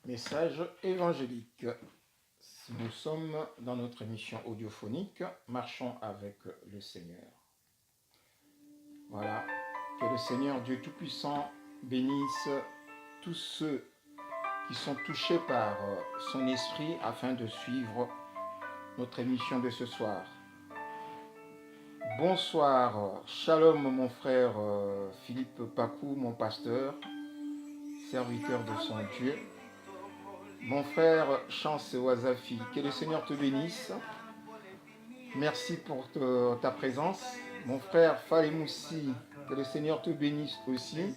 Message évangélique. Nous sommes dans notre émission audiophonique Marchons avec le Seigneur. Voilà, que le Seigneur Dieu Tout-Puissant bénisse tous ceux qui sont touchés par son esprit afin de suivre notre émission de ce soir. Bonsoir, shalom mon frère Philippe Pakou, mon pasteur, serviteur de son Dieu. Mon frère Chance Wazafi, que le Seigneur te bénisse. Merci pour ta présence. Mon frère Falemoussi, que le Seigneur te bénisse aussi.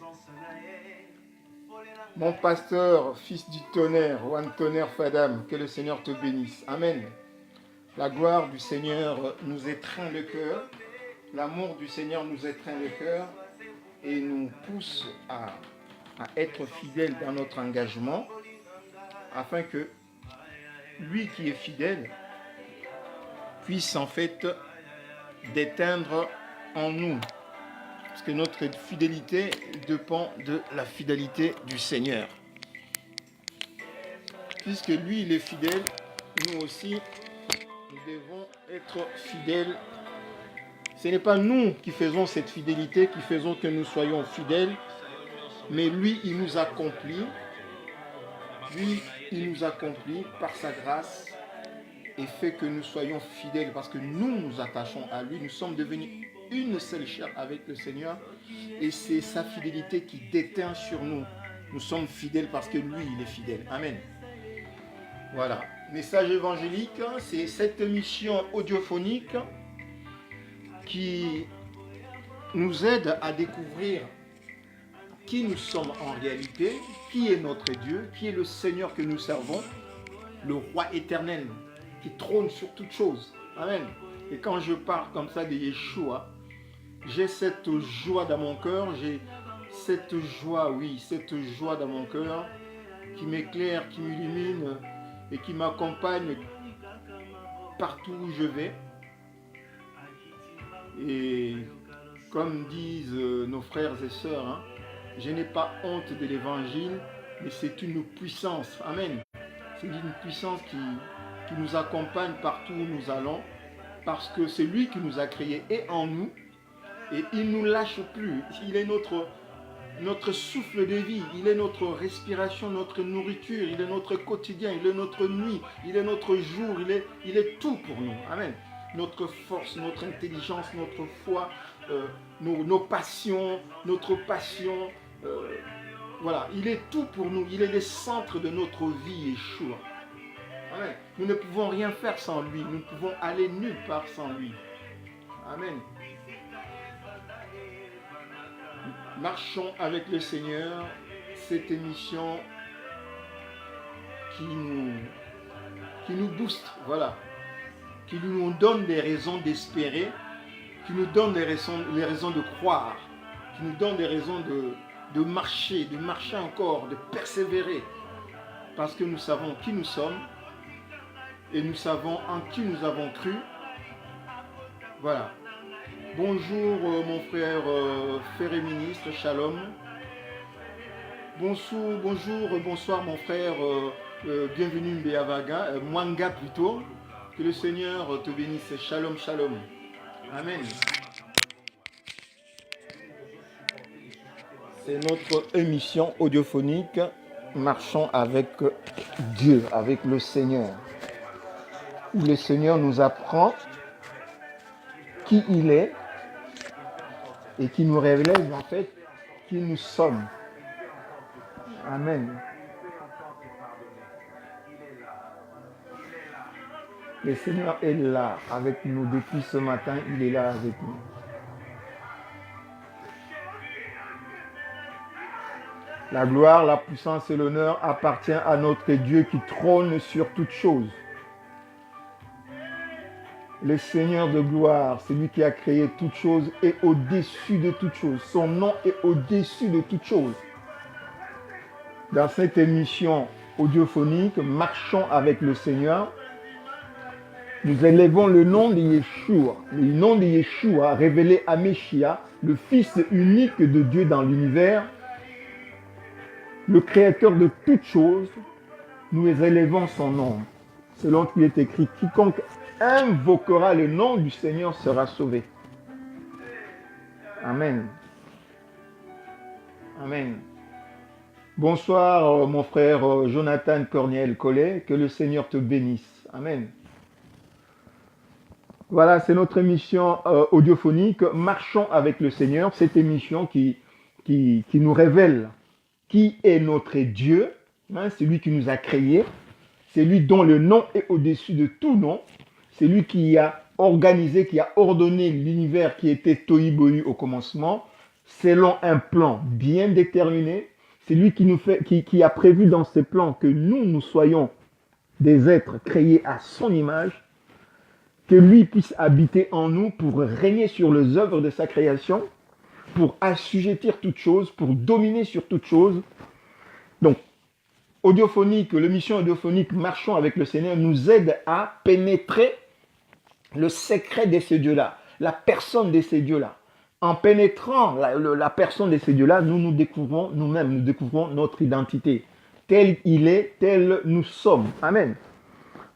Mon pasteur, fils du tonnerre, Juan Tonnerre Fadam, que le Seigneur te bénisse. Amen. La gloire du Seigneur nous étreint le cœur. L'amour du Seigneur nous étreint le cœur et nous pousse à être fidèles dans notre engagement, afin que lui qui est fidèle puisse en fait déteindre en nous. Parce que notre fidélité dépend de la fidélité du Seigneur. Puisque lui il est fidèle, nous aussi nous devons être fidèles. Ce n'est pas nous qui faisons cette fidélité, qui faisons que nous soyons fidèles, mais lui il nous accomplit. Lui, il nous accomplit par sa grâce et fait que nous soyons fidèles parce que nous nous attachons à lui. Nous sommes devenus une seule chair avec le Seigneur et c'est sa fidélité qui déteint sur nous. Nous sommes fidèles parce que lui, il est fidèle. Amen. Voilà. Message évangélique, c'est cette émission audiophonique qui nous aide à découvrir qui nous sommes en réalité, qui est notre Dieu, qui est le Seigneur que nous servons, le roi éternel qui trône sur toutes choses. Amen. Et quand je parle comme ça de Yeshua, j'ai cette joie dans mon cœur, j'ai cette joie, cette joie dans mon cœur qui m'éclaire, qui m'illumine et qui m'accompagne partout où je vais. Et comme disent nos frères et sœurs, je n'ai pas honte de l'évangile, mais c'est une puissance. Amen. C'est une puissance qui nous accompagne partout où nous allons, parce que c'est lui qui nous a créés et en nous, et il ne nous lâche plus. Il est notre souffle de vie, il est notre respiration, notre nourriture, il est notre quotidien, il est notre nuit, il est notre jour, il est tout pour nous. Amen. Notre force, notre intelligence, notre foi, nos passions, notre passion. Voilà, il est tout pour nous. Il est le centre de notre vie, Yeshua. Amen. Nous ne pouvons rien faire sans lui. Nous ne pouvons aller nulle part sans lui. Amen. Marchons avec le Seigneur. Cette émission qui nous booste, voilà, qui nous donne des raisons d'espérer, qui nous donne les raisons de croire, qui nous donne des raisons de marcher encore, de persévérer, parce que nous savons qui nous sommes et nous savons en qui nous avons cru. Voilà. Bonjour mon frère frère ministre, shalom. Bonsoir mon frère, bienvenue Mbéavaga, Mwanga plutôt. Que le Seigneur te bénisse, shalom, shalom. Amen. C'est notre émission audiophonique Marchons avec Dieu, avec le Seigneur. Où le Seigneur nous apprend qui il est et qui nous révèle en fait qui nous sommes. Amen. Le Seigneur est là avec nous depuis ce matin, il est là avec nous. La gloire, la puissance et l'honneur appartiennent à notre Dieu qui trône sur toutes choses. Le Seigneur de gloire, c'est lui qui a créé toutes choses et au-dessus de toutes choses. Son nom est au-dessus de toutes choses. Dans cette émission audiophonique, Marchons avec le Seigneur, nous élevons le nom de Yeshua, le nom de Yeshua révélé à Messia, le Fils unique de Dieu dans l'univers, le Créateur de toutes choses, nous élevons son nom. Selon qu'il est écrit, quiconque invoquera le nom du Seigneur sera sauvé. Amen. Amen. Bonsoir mon frère Jonathan Corniel Collet, que le Seigneur te bénisse. Amen. Voilà, c'est notre émission audiophonique, Marchons avec le Seigneur, cette émission qui nous révèle qui est notre Dieu, hein, c'est lui qui nous a créés, c'est lui dont le nom est au-dessus de tout nom, c'est lui qui a organisé, qui a ordonné l'univers qui était tohu bohu au commencement, selon un plan bien déterminé. C'est lui qui a prévu dans ses plans que nous soyons des êtres créés à son image, que lui puisse habiter en nous pour régner sur les œuvres de sa création, pour assujettir toutes choses, pour dominer sur toutes choses. Donc, audiophonique, l'émission audiophonique Marchons avec le Seigneur nous aide à pénétrer le secret de ces dieux-là, la personne de ces dieux-là. En pénétrant la personne de ces dieux-là, nous découvrons nous-mêmes, nous découvrons notre identité. Tel il est, tel nous sommes. Amen.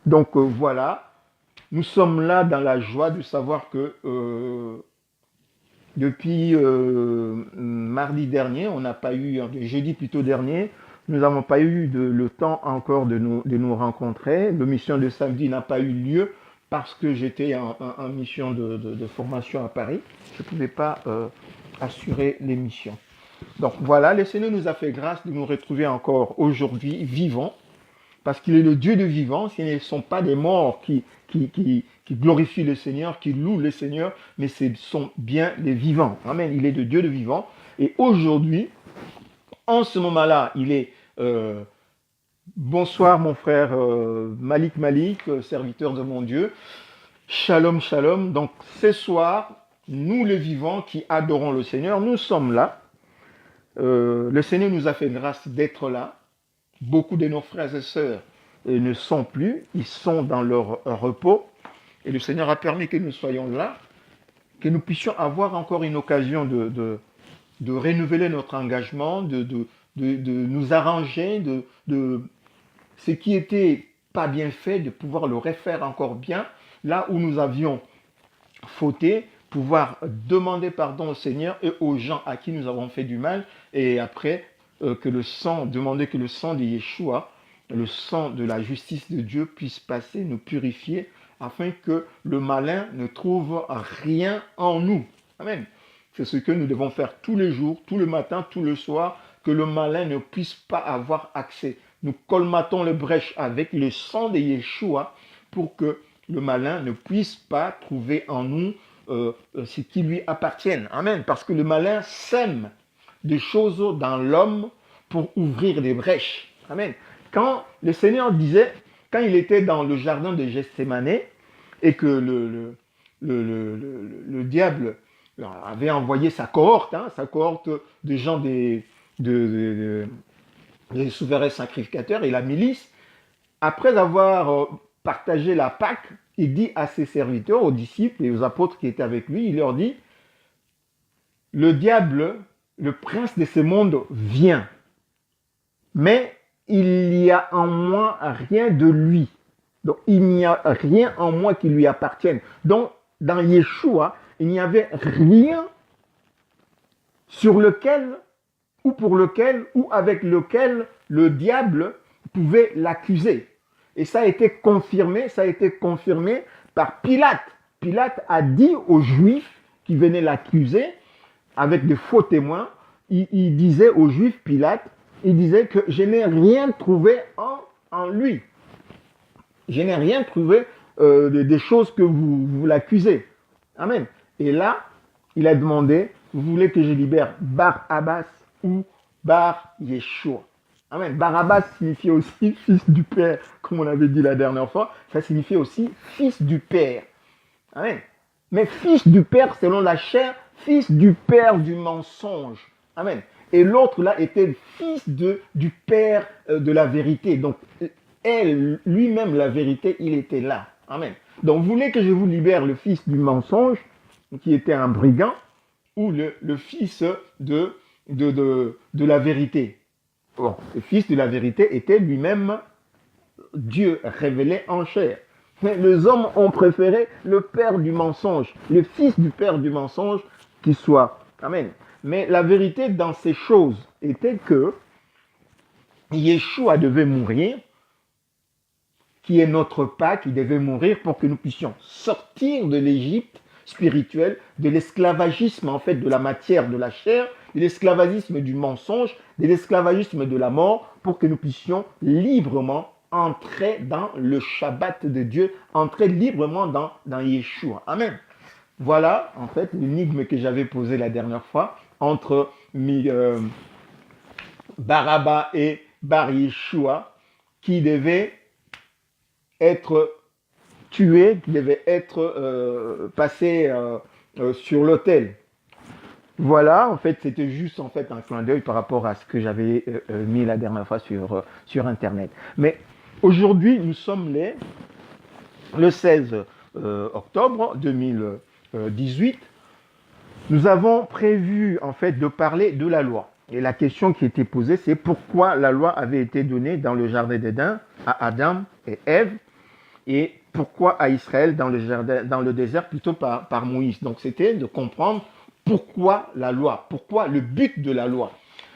Donc voilà, nous sommes là dans la joie de savoir que depuis mardi dernier, on n'a pas eu, jeudi plutôt dernier, nous n'avons pas eu le temps encore de nous rencontrer. L'émission de samedi n'a pas eu lieu parce que j'étais en mission de formation à Paris. Je ne pouvais pas assurer l'émission. Donc voilà, le Seigneur nous a fait grâce de nous retrouver encore aujourd'hui vivants, parce qu'il est le Dieu de vivants. Ce ne sont pas des morts qui glorifient le Seigneur, qui louent le Seigneur, mais ce sont bien les vivants. Amen. Il est le Dieu de vivants. Et aujourd'hui, en ce moment-là, il est... bonsoir mon frère Malik, serviteur de mon Dieu. Shalom, shalom. Donc ce soir, nous les vivants qui adorons le Seigneur, nous sommes là. Le Seigneur nous a fait grâce d'être là. Beaucoup de nos frères et sœurs ne sont plus, ils sont dans leur repos. Et le Seigneur a permis que nous soyons là, que nous puissions avoir encore une occasion de renouveler notre engagement, de nous arranger, de ce qui était pas bien fait, de pouvoir le refaire encore bien, là où nous avions fauté, pouvoir demander pardon au Seigneur et aux gens à qui nous avons fait du mal, et après demander que le sang de Yeshua, le sang de la justice de Dieu puisse passer, nous purifier, afin que le malin ne trouve rien en nous. Amen. C'est ce que nous devons faire tous les jours, tout le matin, tout le soir, que le malin ne puisse pas avoir accès. Nous colmatons les brèches avec le sang de Yeshua pour que le malin ne puisse pas trouver en nous ce qui lui appartienne. Amen. Parce que le malin sème des choses dans l'homme pour ouvrir des brèches. Amen. Quand le Seigneur disait, quand il était dans le jardin de Gethsémane et que le diable avait envoyé sa cohorte de gens des souverains sacrificateurs et la milice, après avoir partagé la Pâque, il dit à ses serviteurs, aux disciples et aux apôtres qui étaient avec lui, il leur dit, le diable, le prince de ce monde vient, mais il n'y a en moi rien de lui. Donc il n'y a rien en moi qui lui appartienne. Donc dans Yeshua, il n'y avait rien sur lequel ou pour lequel ou avec lequel le diable pouvait l'accuser. Et ça a été confirmé par Pilate. Pilate a dit aux Juifs qui venaient l'accuser avec de faux témoins, il disait aux Juifs, Pilate, il disait que je n'ai rien trouvé en lui. Je n'ai rien trouvé des choses que vous l'accusez. Amen. Et là, il a demandé, vous voulez que je libère Bar-Abbas ou Bar-Yeshua? Amen. Barabbas signifiait aussi fils du Père, comme on avait dit la dernière fois. Ça signifiait aussi fils du Père. Amen. Mais fils du Père selon la chair, fils du Père du mensonge. Amen. Et l'autre là était le fils du Père de la vérité. Donc, lui-même la vérité, il était là. Amen. Donc, vous voulez que je vous libère le fils du mensonge, qui était un brigand, ou le fils de la vérité? Bon, le fils de la vérité était lui-même Dieu révélé en chair. Mais les hommes ont préféré le père du mensonge, le fils du père du mensonge qui soit. Amen. Mais la vérité dans ces choses était que Yeshua devait mourir, qui est notre Pâques, il devait mourir pour que nous puissions sortir de l'Égypte spirituelle, de l'esclavagisme en fait de la matière, de la chair, de l'esclavagisme du mensonge, de l'esclavagisme de la mort, pour que nous puissions librement entrer dans le Shabbat de Dieu, entrer librement dans Yeshua. Amen. Voilà en fait l'énigme que j'avais posée la dernière fois entre Baraba et Bar Yeshua, qui devait être tué, qui devait être passé sur l'autel. Voilà, en fait, c'était juste en fait un clin d'œil par rapport à ce que j'avais mis la dernière fois sur Internet. Mais aujourd'hui, nous sommes le 16 octobre 2018. Nous avons prévu en fait de parler de la loi. Et la question qui était posée, c'est pourquoi la loi avait été donnée dans le jardin d'Éden à Adam et Ève, et pourquoi à Israël dans le désert plutôt par Moïse. Donc c'était de comprendre pourquoi la loi, pourquoi le but de la loi.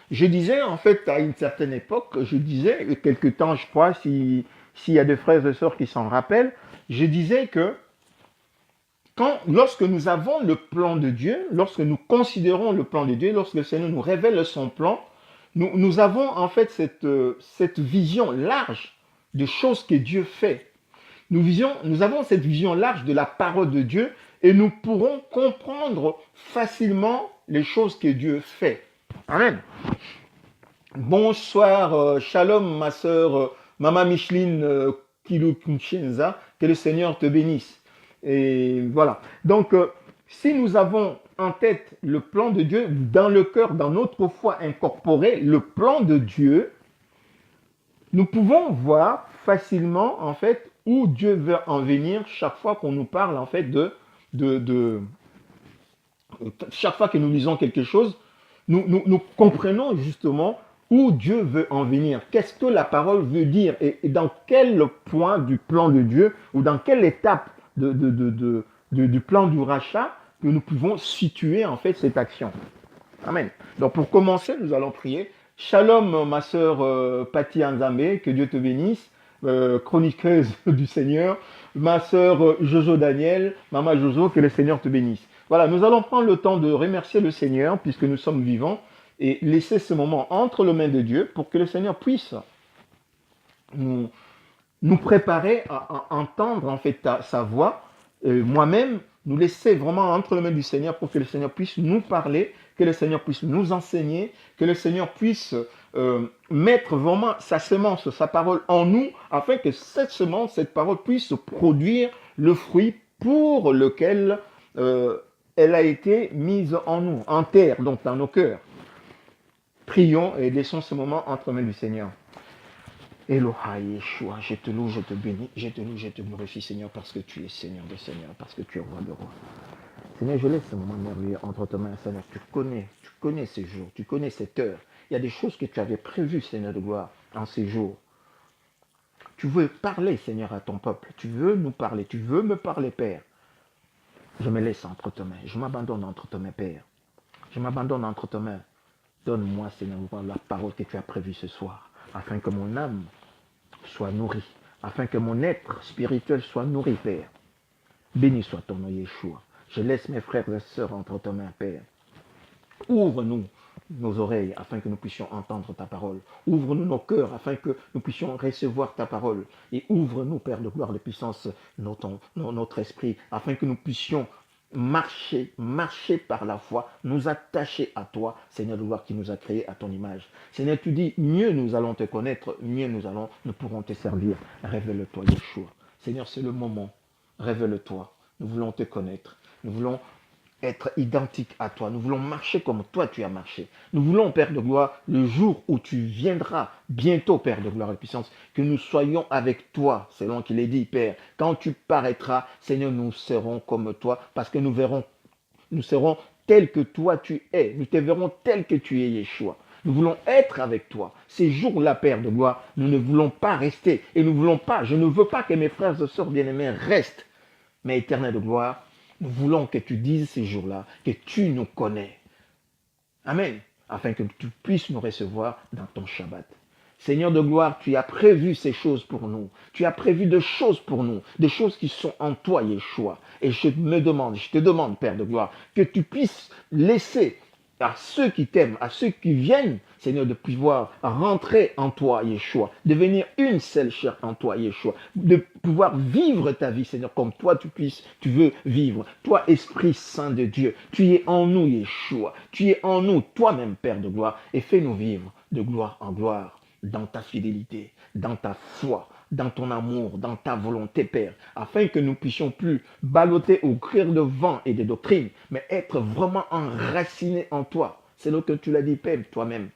Je disais en fait à une certaine époque, je disais, quelque temps je crois, s'il y a des frères et sœurs qui s'en rappellent, je disais que lorsque nous avons le plan de Dieu, lorsque nous considérons le plan de Dieu, lorsque le Seigneur nous révèle son plan, nous avons en fait cette vision large de choses que Dieu fait. Nous avons cette vision large de la parole de Dieu et nous pourrons comprendre facilement les choses que Dieu fait. Amen. Bonsoir, shalom ma sœur, Mama Micheline Kilukunchenza, que le Seigneur te bénisse. Et voilà. Donc, si nous avons en tête le plan de Dieu, dans le cœur, dans notre foi incorporée, le plan de Dieu, nous pouvons voir facilement, en fait, où Dieu veut en venir chaque fois qu'on nous parle, en fait, chaque fois que nous lisons quelque chose, nous comprenons justement où Dieu veut en venir. Qu'est-ce que la parole veut dire et dans quel point du plan de Dieu ou dans quelle étape du plan du rachat que nous pouvons situer en fait cette action. Amen. Donc pour commencer, nous allons prier. Shalom ma sœur Patti Anzambe, que Dieu te bénisse, chroniqueuse du Seigneur. Ma sœur Jojo Daniel, Maman Jojo, que le Seigneur te bénisse. Voilà, nous allons prendre le temps de remercier le Seigneur puisque nous sommes vivants et laisser ce moment entre les mains de Dieu pour que le Seigneur puisse nous préparer à entendre en fait sa voix, moi-même, nous laisser vraiment entre les mains du Seigneur pour que le Seigneur puisse nous parler, que le Seigneur puisse nous enseigner, que le Seigneur puisse mettre vraiment sa semence, sa parole en nous, afin que cette semence, cette parole puisse produire le fruit pour lequel elle a été mise en nous, en terre, donc dans nos cœurs. Prions et laissons ce moment entre les mains du Seigneur. Elohai Yeshua, je te loue, je te bénis, je te loue, je te glorifie, Seigneur, parce que tu es Seigneur de Seigneur, parce que tu es roi de roi. Seigneur, je laisse ce moment merveilleux entre tes mains, Seigneur. Tu connais ces jours, tu connais cette heure. Il y a des choses que tu avais prévues, Seigneur de gloire, en ces jours. Tu veux parler, Seigneur, à ton peuple. Tu veux nous parler, tu veux me parler, Père. Je me laisse entre tes mains, je m'abandonne entre tes mains, Père. Je m'abandonne entre tes mains. Donne-moi, Seigneur, la parole que tu as prévue ce soir, afin que mon âme soit nourri, afin que mon être spirituel soit nourri, Père. Béni soit ton nom, Yeshua. Je laisse mes frères et sœurs entre tes mains, Père. Ouvre-nous nos oreilles afin que nous puissions entendre ta parole. Ouvre-nous nos cœurs afin que nous puissions recevoir ta parole. Et ouvre-nous, Père de gloire, de puissance, notre esprit, afin que nous puissions marcher par la foi, nous attacher à toi, Seigneur de gloire, qui nous a créés à ton image. Seigneur, tu dis, mieux nous allons te connaître, mieux nous pourrons te servir. Révèle-toi, Yeshua. Seigneur, c'est le moment. Révèle-toi. Nous voulons te connaître. Nous voulons être identiques à toi. Nous voulons marcher comme toi tu as marché. Nous voulons, Père de gloire, le jour où tu viendras, bientôt, Père de gloire et de puissance, que nous soyons avec toi, selon qu'il est dit, Père. Quand tu paraîtras, Seigneur, nous serons comme toi, parce que nous serons tels que toi tu es. Nous te verrons tel que tu es, Yeshua. Nous voulons être avec toi. Ces jours-là, Père de gloire, nous ne voulons pas rester. Et nous ne voulons pas, je ne veux pas que mes frères et sœurs bien-aimés restent. Mais éternel de gloire, nous voulons que tu dises ces jours-là que tu nous connais. Amen. Afin que tu puisses nous recevoir dans ton Shabbat. Seigneur de gloire, tu as prévu ces choses pour nous. Tu as prévu des choses pour nous, des choses qui sont en toi, Yeshua. Et je te demande, Père de gloire, que tu puisses laisser à ceux qui t'aiment, à ceux qui viennent, Seigneur, de pouvoir rentrer en toi, Yeshua, devenir une seule chair en toi, Yeshua, de pouvoir vivre ta vie, Seigneur, comme toi tu veux vivre. Toi, Esprit Saint de Dieu, tu es en nous, Yeshua, tu es en nous, toi-même, Père de gloire, et fais-nous vivre de gloire en gloire, dans ta fidélité, dans ta foi, dans ton amour, dans ta volonté, Père, afin que nous puissions plus balloter au crier de vent et de doctrines, mais être vraiment enracinés en toi. C'est là que tu l'as dit, Père, toi-même.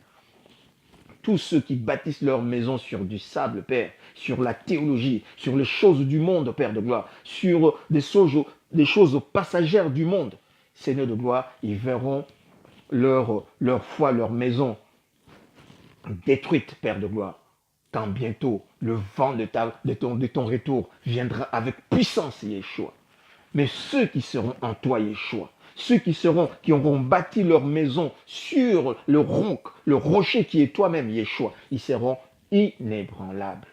Tous ceux qui bâtissent leur maison sur du sable, Père, sur la théologie, sur les choses du monde, Père de gloire, sur des choses passagères du monde, Seigneur de gloire, ils verront leur foi, leur maison détruite, Père de gloire. Quand bientôt le vent de ton retour viendra avec puissance, Yeshua. Mais ceux qui seront en toi, Yeshua, ceux qui auront bâti leur maison sur le rocher qui est toi-même, Yeshua, ils seront inébranlables.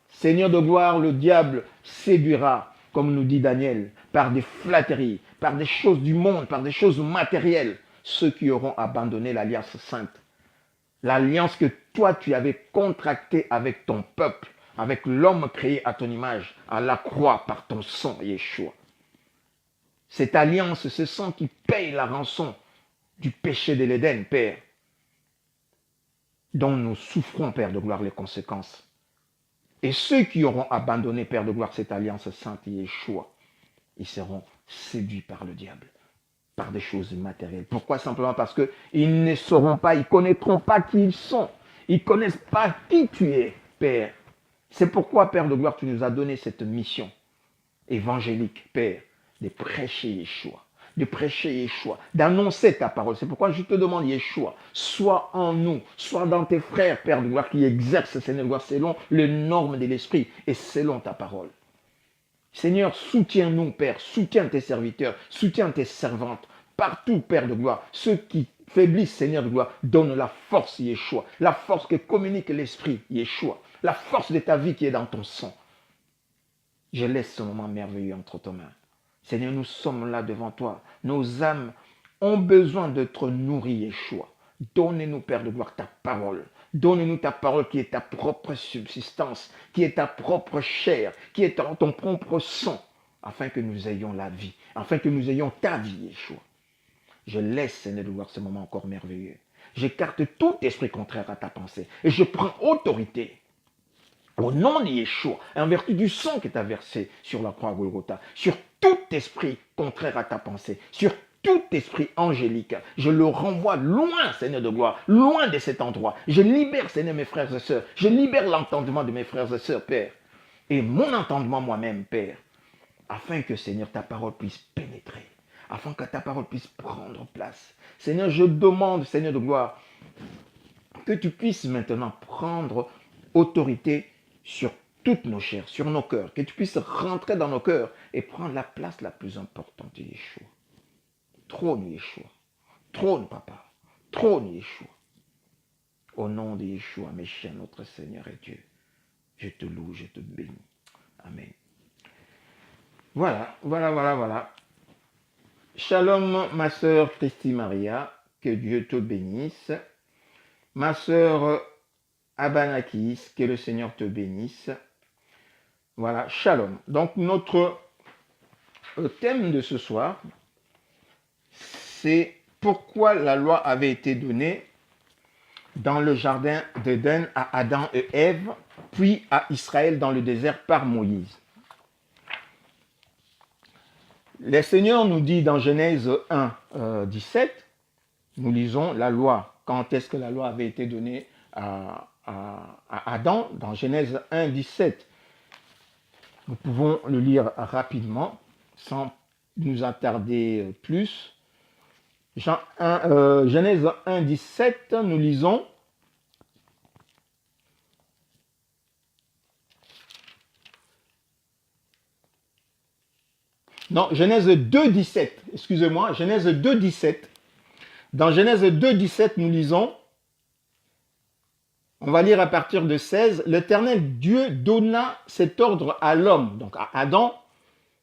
Seigneur de gloire, le diable séduira, comme nous dit Daniel, par des flatteries, par des choses du monde, par des choses matérielles, ceux qui auront abandonné l'alliance sainte. L'alliance que toi, tu avais contractée avec ton peuple, avec l'homme créé à ton image, à la croix par ton sang, Yeshua. Cette alliance, ce sang qui paye la rançon du péché de l'Éden, Père, dont nous souffrons, Père de gloire, les conséquences. Et ceux qui auront abandonné, Père de gloire, cette alliance sainte, Yeshua, ils seront séduits par le diable, par des choses matérielles. Pourquoi? Simplement parce qu'ils ne sauront pas, ils ne connaîtront pas qui ils sont. Ils ne connaissent pas qui tu es, Père. C'est pourquoi, Père de gloire, tu nous as donné cette mission évangélique, Père, de prêcher Yeshua, d'annoncer ta parole. C'est pourquoi je te demande, Yeshua, sois en nous, sois dans tes frères, Père de gloire, qui exercent, Seigneur de gloire, selon les normes de l'Esprit et selon ta parole. Seigneur, soutiens-nous, Père, soutiens tes serviteurs, soutiens tes servantes, partout, Père de gloire. Ceux qui faiblissent, Seigneur de gloire, donne la force, Yeshua, la force que communique l'Esprit, Yeshua, la force de ta vie qui est dans ton sang. Je laisse ce moment merveilleux entre tes mains. Seigneur, nous sommes là devant toi. Nos âmes ont besoin d'être nourries, Yeshua. Donne-nous, Père de gloire, ta parole. Donne-nous ta parole qui est ta propre subsistance, qui est ta propre chair, qui est ton propre sang, afin que nous ayons la vie, afin que nous ayons ta vie, Yeshua. Je laisse, Seigneur, de gloire, ce moment encore merveilleux. J'écarte tout esprit contraire à ta pensée et je prends autorité au nom de Yeshua, en vertu du sang qui est versé sur la croix Golgotha, sur tout esprit contraire à ta pensée, sur tout esprit angélique, je le renvoie loin, Seigneur de gloire, loin de cet endroit. Je libère, Seigneur, mes frères et sœurs. Je libère l'entendement de mes frères et sœurs, Père. Et mon entendement moi-même, Père, afin que, Seigneur, ta parole puisse pénétrer, afin que ta parole puisse prendre place. Seigneur, je demande, Seigneur de gloire, que tu puisses maintenant prendre autorité sur toutes nos chairs, sur nos cœurs, que tu puisses rentrer dans nos cœurs et prendre la place la plus importante de Yeshua. Trône Yeshua, trône Papa, trône Yeshua. Au nom de Yeshua, Messia, notre Seigneur et Dieu, je te loue, je te bénis. Amen. Voilà. Shalom, ma sœur Christy Maria, que Dieu te bénisse. Ma sœur Abanakis, que le Seigneur te bénisse. Voilà, shalom. Donc notre thème de ce soir, c'est pourquoi la loi avait été donnée dans le jardin d'Éden à Adam et Ève, puis à Israël dans le désert par Moïse. Le Seigneur nous dit dans Genèse 1, 17, nous lisons la loi. Quand est-ce que la loi avait été donnée à Adam? Dans Genèse 1, 17. Nous pouvons le lire rapidement, sans nous attarder plus. Genèse 1, 17, nous lisons. Non, Genèse 2, 17. Excusez-moi, Genèse 2, 17. Dans Genèse 2, 17, nous lisons. On va lire à partir de 16. L'Éternel Dieu donna cet ordre à l'homme, donc à Adam.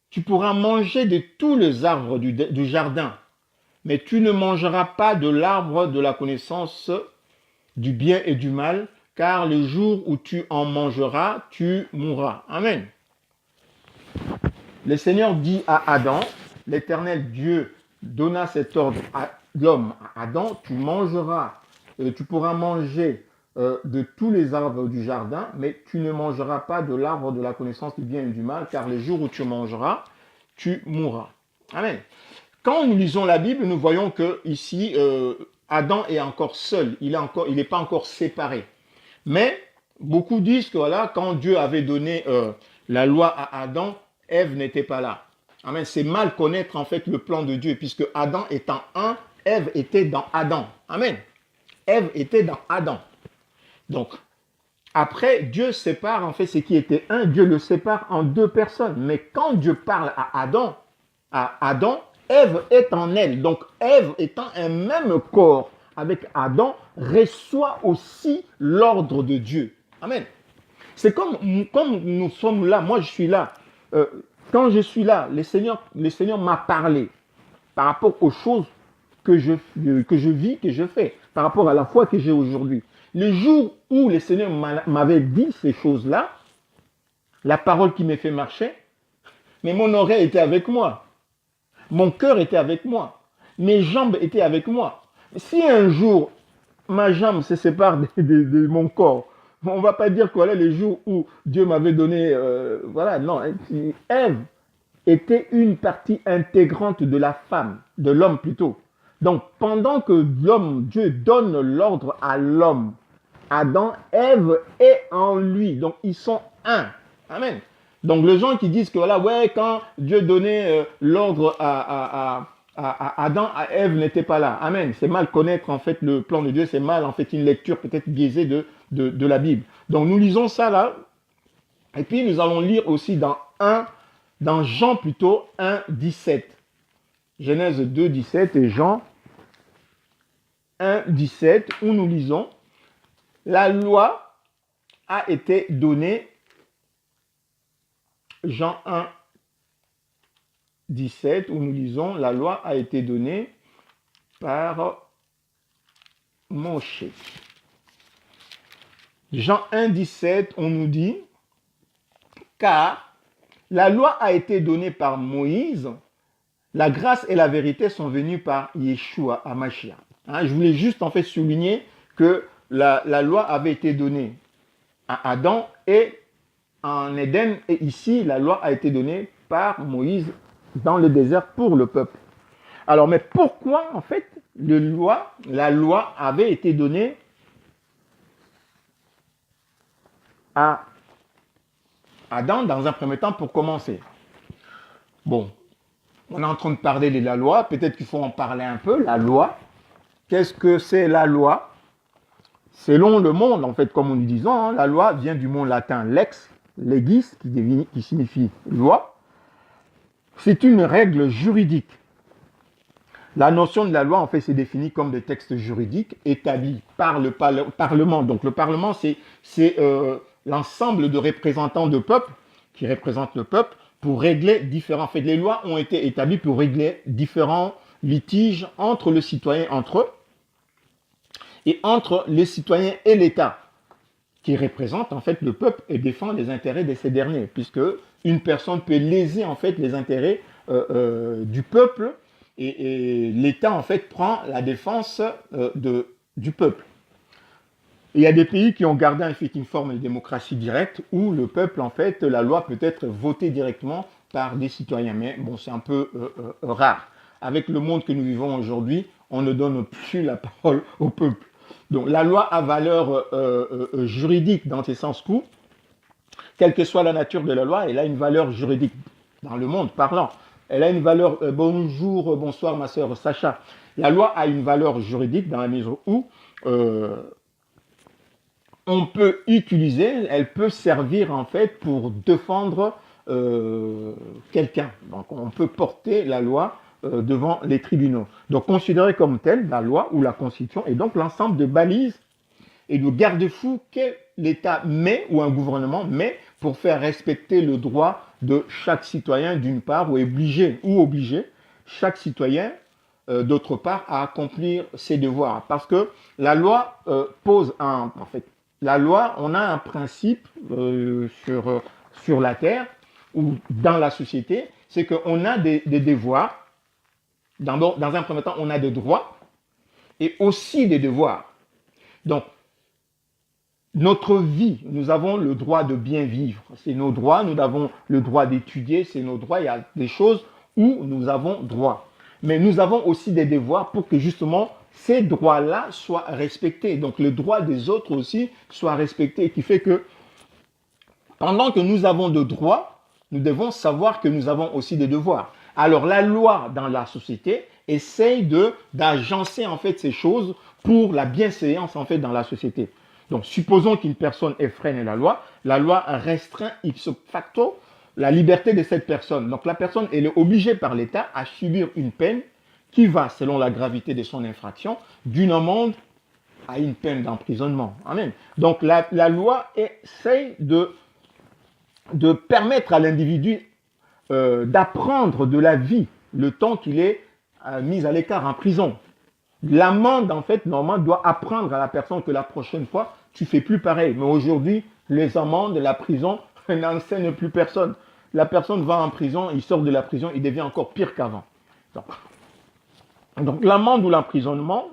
Tu pourras manger de tous les arbres du jardin, mais tu ne mangeras pas de l'arbre de la connaissance du bien et du mal, car le jour où tu en mangeras, tu mourras. Amen. Le Seigneur dit à Adam, l'Éternel Dieu donna cet ordre à l'homme, à Adam, tu mangeras, tu pourras manger de tous les arbres du jardin, mais tu ne mangeras pas de l'arbre de la connaissance du bien et du mal, car le jour où tu mangeras, tu mourras. Amen. Quand nous lisons la Bible, nous voyons que ici, Adam est encore seul, il n'est pas encore séparé. Mais beaucoup disent que voilà, quand Dieu avait donné la loi à Adam, Ève n'était pas là. Amen. C'est mal connaître en fait le plan de Dieu, puisque Adam étant un, Ève était dans Adam. Amen. Ève était dans Adam. Donc, après, Dieu sépare en fait ce qui était un, Dieu le sépare en deux personnes. Mais quand Dieu parle à Adam, Ève est en elle. Donc, Ève étant un même corps avec Adam, reçoit aussi l'ordre de Dieu. Amen. C'est comme nous sommes là, moi je suis là. Quand je suis là, le Seigneur m'a parlé par rapport aux choses que je vis, que je fais, par rapport à la foi que j'ai aujourd'hui. Le jour où le Seigneur m'avait dit ces choses-là, la parole qui m'est fait marcher, mais mon oreille était avec moi, mon cœur était avec moi, mes jambes étaient avec moi. Si un jour, ma jambe se sépare de mon corps, on ne va pas dire que voilà les jours où Dieu m'avait donné, voilà, non, Ève était une partie intégrante de la femme, de l'homme plutôt. Donc, pendant que Dieu donne l'ordre à l'homme, Adam, Ève est en lui. Donc, ils sont un. Amen. Donc, les gens qui disent que voilà, ouais, quand Dieu donnait l'ordre à Adam, à Ève n'était pas là. Amen. C'est mal connaître en fait le plan de Dieu. C'est mal en fait une lecture peut-être biaisée de la Bible. Donc, nous lisons ça là. Et puis, nous allons lire aussi dans Jean plutôt 1, 17. Genèse 2, 17 et Jean 1, 17, où nous lisons, la loi a été donnée, Jean 1, 17, où nous lisons, la loi a été donnée par Moshe. Jean 1, 17, on nous dit, car la loi a été donnée par Moïse, la grâce et la vérité sont venues par Yeshua HaMashiach. Hein, je voulais juste en fait souligner que la loi avait été donnée à Adam et en Éden, et ici la loi a été donnée par Moïse dans le désert pour le peuple. Alors, mais pourquoi en fait la loi avait été donnée à Adam dans un premier temps pour commencer? Bon, on est en train de parler de la loi, peut-être qu'il faut en parler un peu, la loi. Qu'est-ce que c'est la loi? Selon le monde, en fait, comme nous disons, hein, la loi vient du mot latin lex, legis, qui signifie loi. C'est une règle juridique. La notion de la loi, en fait, c'est défini comme des textes juridiques établis par le Parlement. Donc, le Parlement, c'est l'ensemble de représentants de peuple qui représentent le peuple pour régler différents faits. Les lois ont été établies pour régler différents litiges entre le citoyen, entre eux, et entre les citoyens et l'État, qui représente en fait le peuple et défend les intérêts de ces derniers, puisque une personne peut léser en fait les intérêts du peuple et l'État en fait prend la défense du peuple. Il y a des pays qui ont gardé en fait une forme de démocratie directe où le peuple en fait, la loi peut être votée directement par des citoyens, mais bon, c'est un peu rare. Avec le monde que nous vivons aujourd'hui, on ne donne plus la parole au peuple. Donc la loi a valeur juridique dans ses sens courts. Quelle que soit la nature de la loi, elle a une valeur juridique dans le monde parlant. Elle a une valeur, bonjour, bonsoir ma sœur Sacha. La loi a une valeur juridique dans la mesure où on peut utiliser, elle peut servir en fait pour défendre quelqu'un. Donc on peut porter la loi devant les tribunaux. Donc considérée comme telle, la loi ou la Constitution est donc l'ensemble de balises et de garde-fous que l'État met ou un gouvernement met pour faire respecter le droit de chaque citoyen d'une part ou obliger chaque citoyen d'autre part à accomplir ses devoirs. Parce que la loi pose en fait, la loi, on a un principe sur la terre ou dans la société, c'est qu'on a des devoirs. D'abord, dans un premier temps, on a des droits et aussi des devoirs. Donc, notre vie, nous avons le droit de bien vivre. C'est nos droits, nous avons le droit d'étudier, c'est nos droits. Il y a des choses où nous avons droit. Mais nous avons aussi des devoirs pour que justement ces droits-là soient respectés. Donc le droit des autres aussi soit respecté, qui fait que pendant que nous avons de droits, nous devons savoir que nous avons aussi des devoirs. Alors la loi dans la société essaye d'agencer en fait ces choses pour la bienséance en fait dans la société. Donc supposons qu'une personne effreine la loi restreint ipso facto la liberté de cette personne. Donc la personne elle est obligée par l'État à subir une peine qui va, selon la gravité de son infraction, d'une amende à une peine d'emprisonnement. Amen. Donc la loi essaye de permettre à l'individu d'apprendre de la vie le temps qu'il est mis à l'écart en prison. L'amende, en fait, normalement, doit apprendre à la personne que la prochaine fois, tu ne fais plus pareil. Mais aujourd'hui, les amendes, la prison, n'enseignent plus personne. La personne va en prison, il sort de la prison, il devient encore pire qu'avant. Donc l'amende ou l'emprisonnement,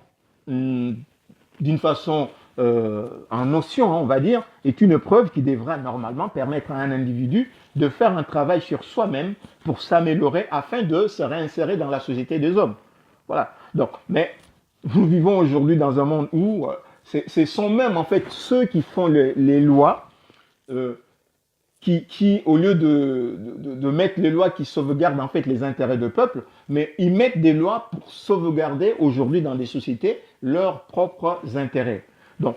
d'une façon en notion, on va dire, est une preuve qui devra normalement permettre à un individu de faire un travail sur soi-même pour s'améliorer afin de se réinsérer dans la société des hommes. Voilà. Donc, mais nous vivons aujourd'hui dans un monde où ce sont même en fait ceux qui font les lois qui, au lieu de mettre les lois qui sauvegardent en fait les intérêts du peuple, mais ils mettent des lois pour sauvegarder aujourd'hui dans des sociétés leurs propres intérêts. Donc,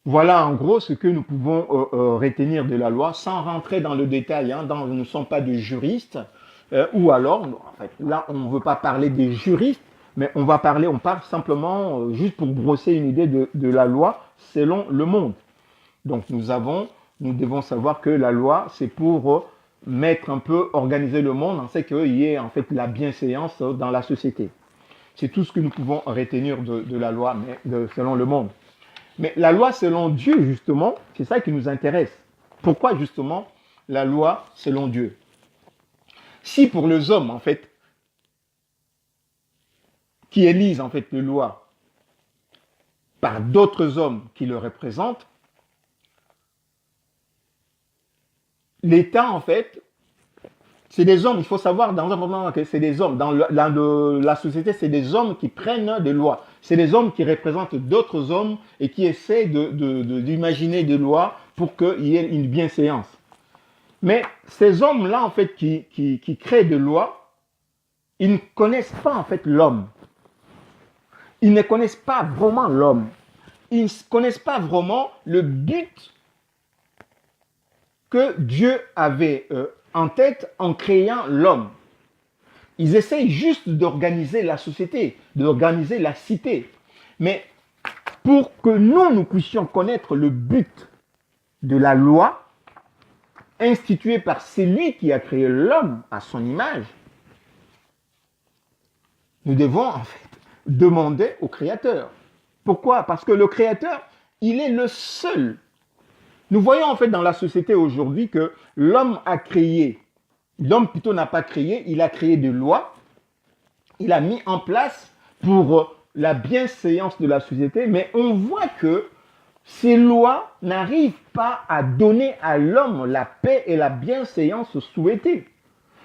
voilà en gros ce que nous pouvons retenir de la loi sans rentrer dans le détail. Hein, nous ne sommes pas des juristes, ou alors, en fait, là, on ne veut pas parler des juristes, mais on parle simplement juste pour brosser une idée de la loi selon le monde. Donc, nous devons savoir que la loi, c'est pour mettre un peu, organiser le monde, on sait qu'il y ait en fait la bienséance dans la société. C'est tout ce que nous pouvons retenir de la loi selon le monde. Mais la loi selon Dieu, justement, c'est ça qui nous intéresse. Pourquoi, justement, la loi selon Dieu? Si pour les hommes, en fait, qui élisent, en fait, les lois par d'autres hommes qui le représentent, l'État, en fait, c'est des hommes. Il faut savoir dans un moment que c'est des hommes. Dans la société, c'est des hommes qui prennent des lois. C'est des hommes qui représentent d'autres hommes et qui essaient d'imaginer des lois pour qu'il y ait une bienséance. Mais ces hommes-là, en fait, qui créent des lois, ils ne connaissent pas, en fait, l'homme. Ils ne connaissent pas vraiment l'homme. Ils ne connaissent pas vraiment le but que Dieu avait en tête en créant l'homme. Ils essayent juste d'organiser la société, d'organiser la cité. Mais pour que nous puissions connaître le but de la loi instituée par celui qui a créé l'homme à son image, nous devons en fait demander au Créateur. Pourquoi? Parce que le Créateur, il est le seul. Nous voyons en fait dans la société aujourd'hui que l'homme a créé, l'homme plutôt n'a pas créé, il a créé des lois, il a mis en place pour la bienséance de la société, mais on voit que ces lois n'arrivent pas à donner à l'homme la paix et la bienséance souhaitée.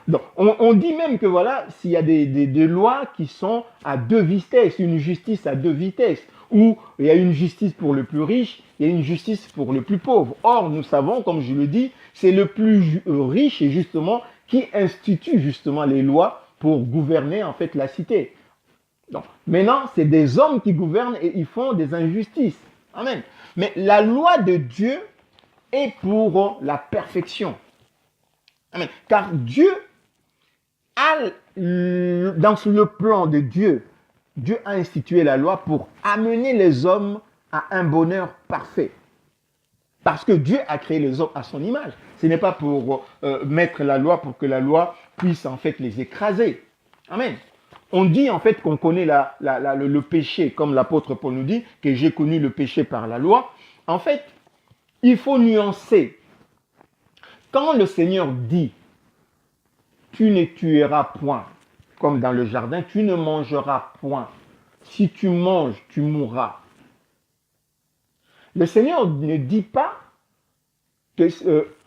Donc, on dit même que voilà, s'il y a des lois qui sont à deux vitesses, une justice à deux vitesses, où il y a une justice pour le plus riche, il y a une justice pour le plus pauvre. Or, nous savons, comme je le dis, c'est le plus riche et justement qui institue justement les lois pour gouverner en fait la cité. Donc, maintenant, c'est des hommes qui gouvernent et ils font des injustices. Amen. Mais la loi de Dieu est pour la perfection. Amen. Car Dieu a, dans le plan de Dieu, Dieu a institué la loi pour amener les hommes à un bonheur parfait. Parce que Dieu a créé les hommes à son image. Ce n'est pas pour mettre la loi pour que la loi puisse en fait les écraser. Amen. On dit en fait qu'on connaît le péché, comme l'apôtre Paul nous dit, que j'ai connu le péché par la loi. En fait, il faut nuancer. Quand le Seigneur dit, tu ne tueras point, comme dans le jardin, tu ne mangeras point. Si tu manges, tu mourras. Le Seigneur ne dit pas que,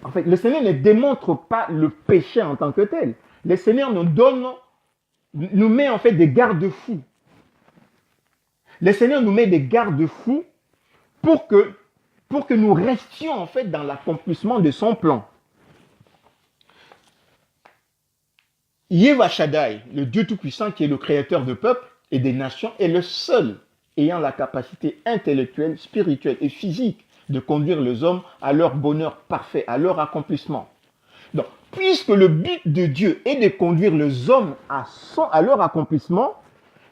en fait, le Seigneur ne démontre pas le péché en tant que tel. Le Seigneur nous met en fait des garde-fous. Le Seigneur nous met des garde-fous pour que nous restions en fait dans l'accomplissement de son plan. Yahweh Shaddai, le Dieu Tout-Puissant qui est le créateur de peuples et des nations, est le seul ayant la capacité intellectuelle, spirituelle et physique de conduire les hommes à leur bonheur parfait, à leur accomplissement. Donc, puisque le but de Dieu est de conduire les hommes à leur accomplissement,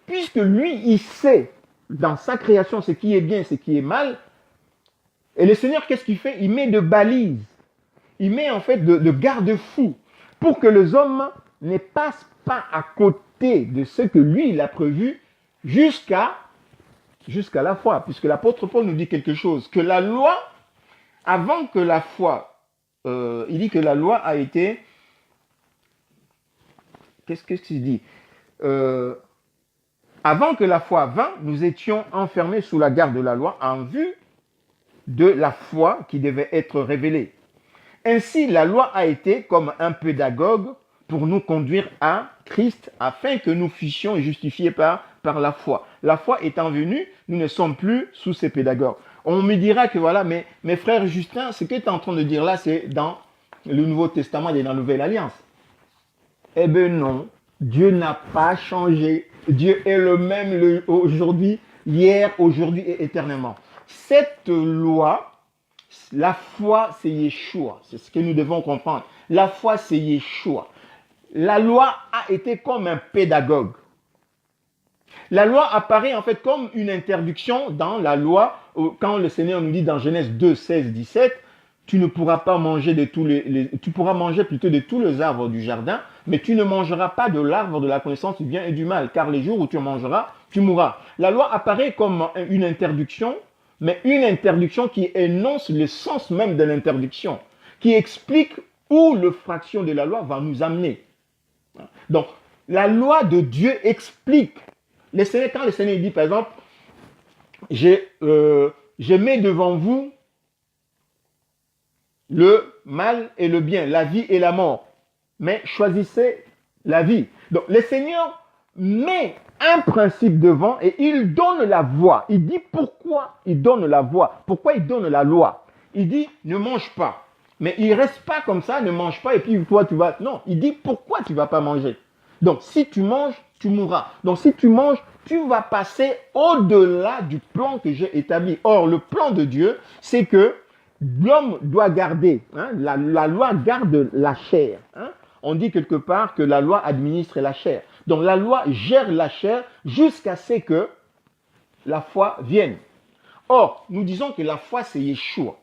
puisque lui, il sait dans sa création ce qui est bien, ce qui est mal, et le Seigneur, qu'est-ce qu'il fait? Il met de balises, il met en fait de garde-fous pour que les hommes ne passent pas à côté de ce que lui, il a prévu jusqu'à la foi. Puisque l'apôtre Paul nous dit quelque chose, que la loi, avant que la foi, il dit que la loi a été, qu'est-ce qu'il dit? Avant que la foi vînt, nous étions enfermés sous la garde de la loi en vue de la foi qui devait être révélée. Ainsi, la loi a été comme un pédagogue pour nous conduire à Christ afin que nous fussions justifiés par la foi. La foi étant venue, nous ne sommes plus sous ces pédagogues. On me dira que voilà, mais mes frères Justin, ce que tu es en train de dire là, c'est dans le Nouveau Testament et dans la Nouvelle Alliance. Eh bien non, Dieu n'a pas changé. Dieu est le même aujourd'hui, hier, aujourd'hui et éternellement. Cette loi, la foi, c'est Yeshua. C'est ce que nous devons comprendre. La foi, c'est Yeshua. La loi a été comme un pédagogue. La loi apparaît en fait comme une interdiction dans la loi, quand le Seigneur nous dit dans Genèse 2, 16, 17, tu ne pourras pas manger tu pourras manger plutôt de tous les arbres du jardin, mais tu ne mangeras pas de l'arbre de la connaissance du bien et du mal, car les jours où tu mangeras, tu mourras. La loi apparaît comme une interdiction, mais une interdiction qui énonce le sens même de l'interdiction, qui explique où l'infraction de la loi va nous amener. Donc, la loi de Dieu explique. Quand le Seigneur dit, par exemple, je mets devant vous le mal et le bien, la vie et la mort, mais choisissez la vie. Donc, le Seigneur met un principe devant et il donne la voie. Il dit pourquoi il donne la voie, pourquoi il donne la loi. Il dit, ne mange pas. Mais il ne reste pas comme ça, ne mange pas et puis toi tu vas... Non, il dit pourquoi tu ne vas pas manger. Donc si tu manges, tu mourras. Donc si tu manges, tu vas passer au-delà du plan que j'ai établi. Or, le plan de Dieu, c'est que l'homme doit garder, la loi garde la chair. On dit quelque part que la loi administre la chair. Donc la loi gère la chair jusqu'à ce que la foi vienne. Or, nous disons que la foi, c'est Yeshua.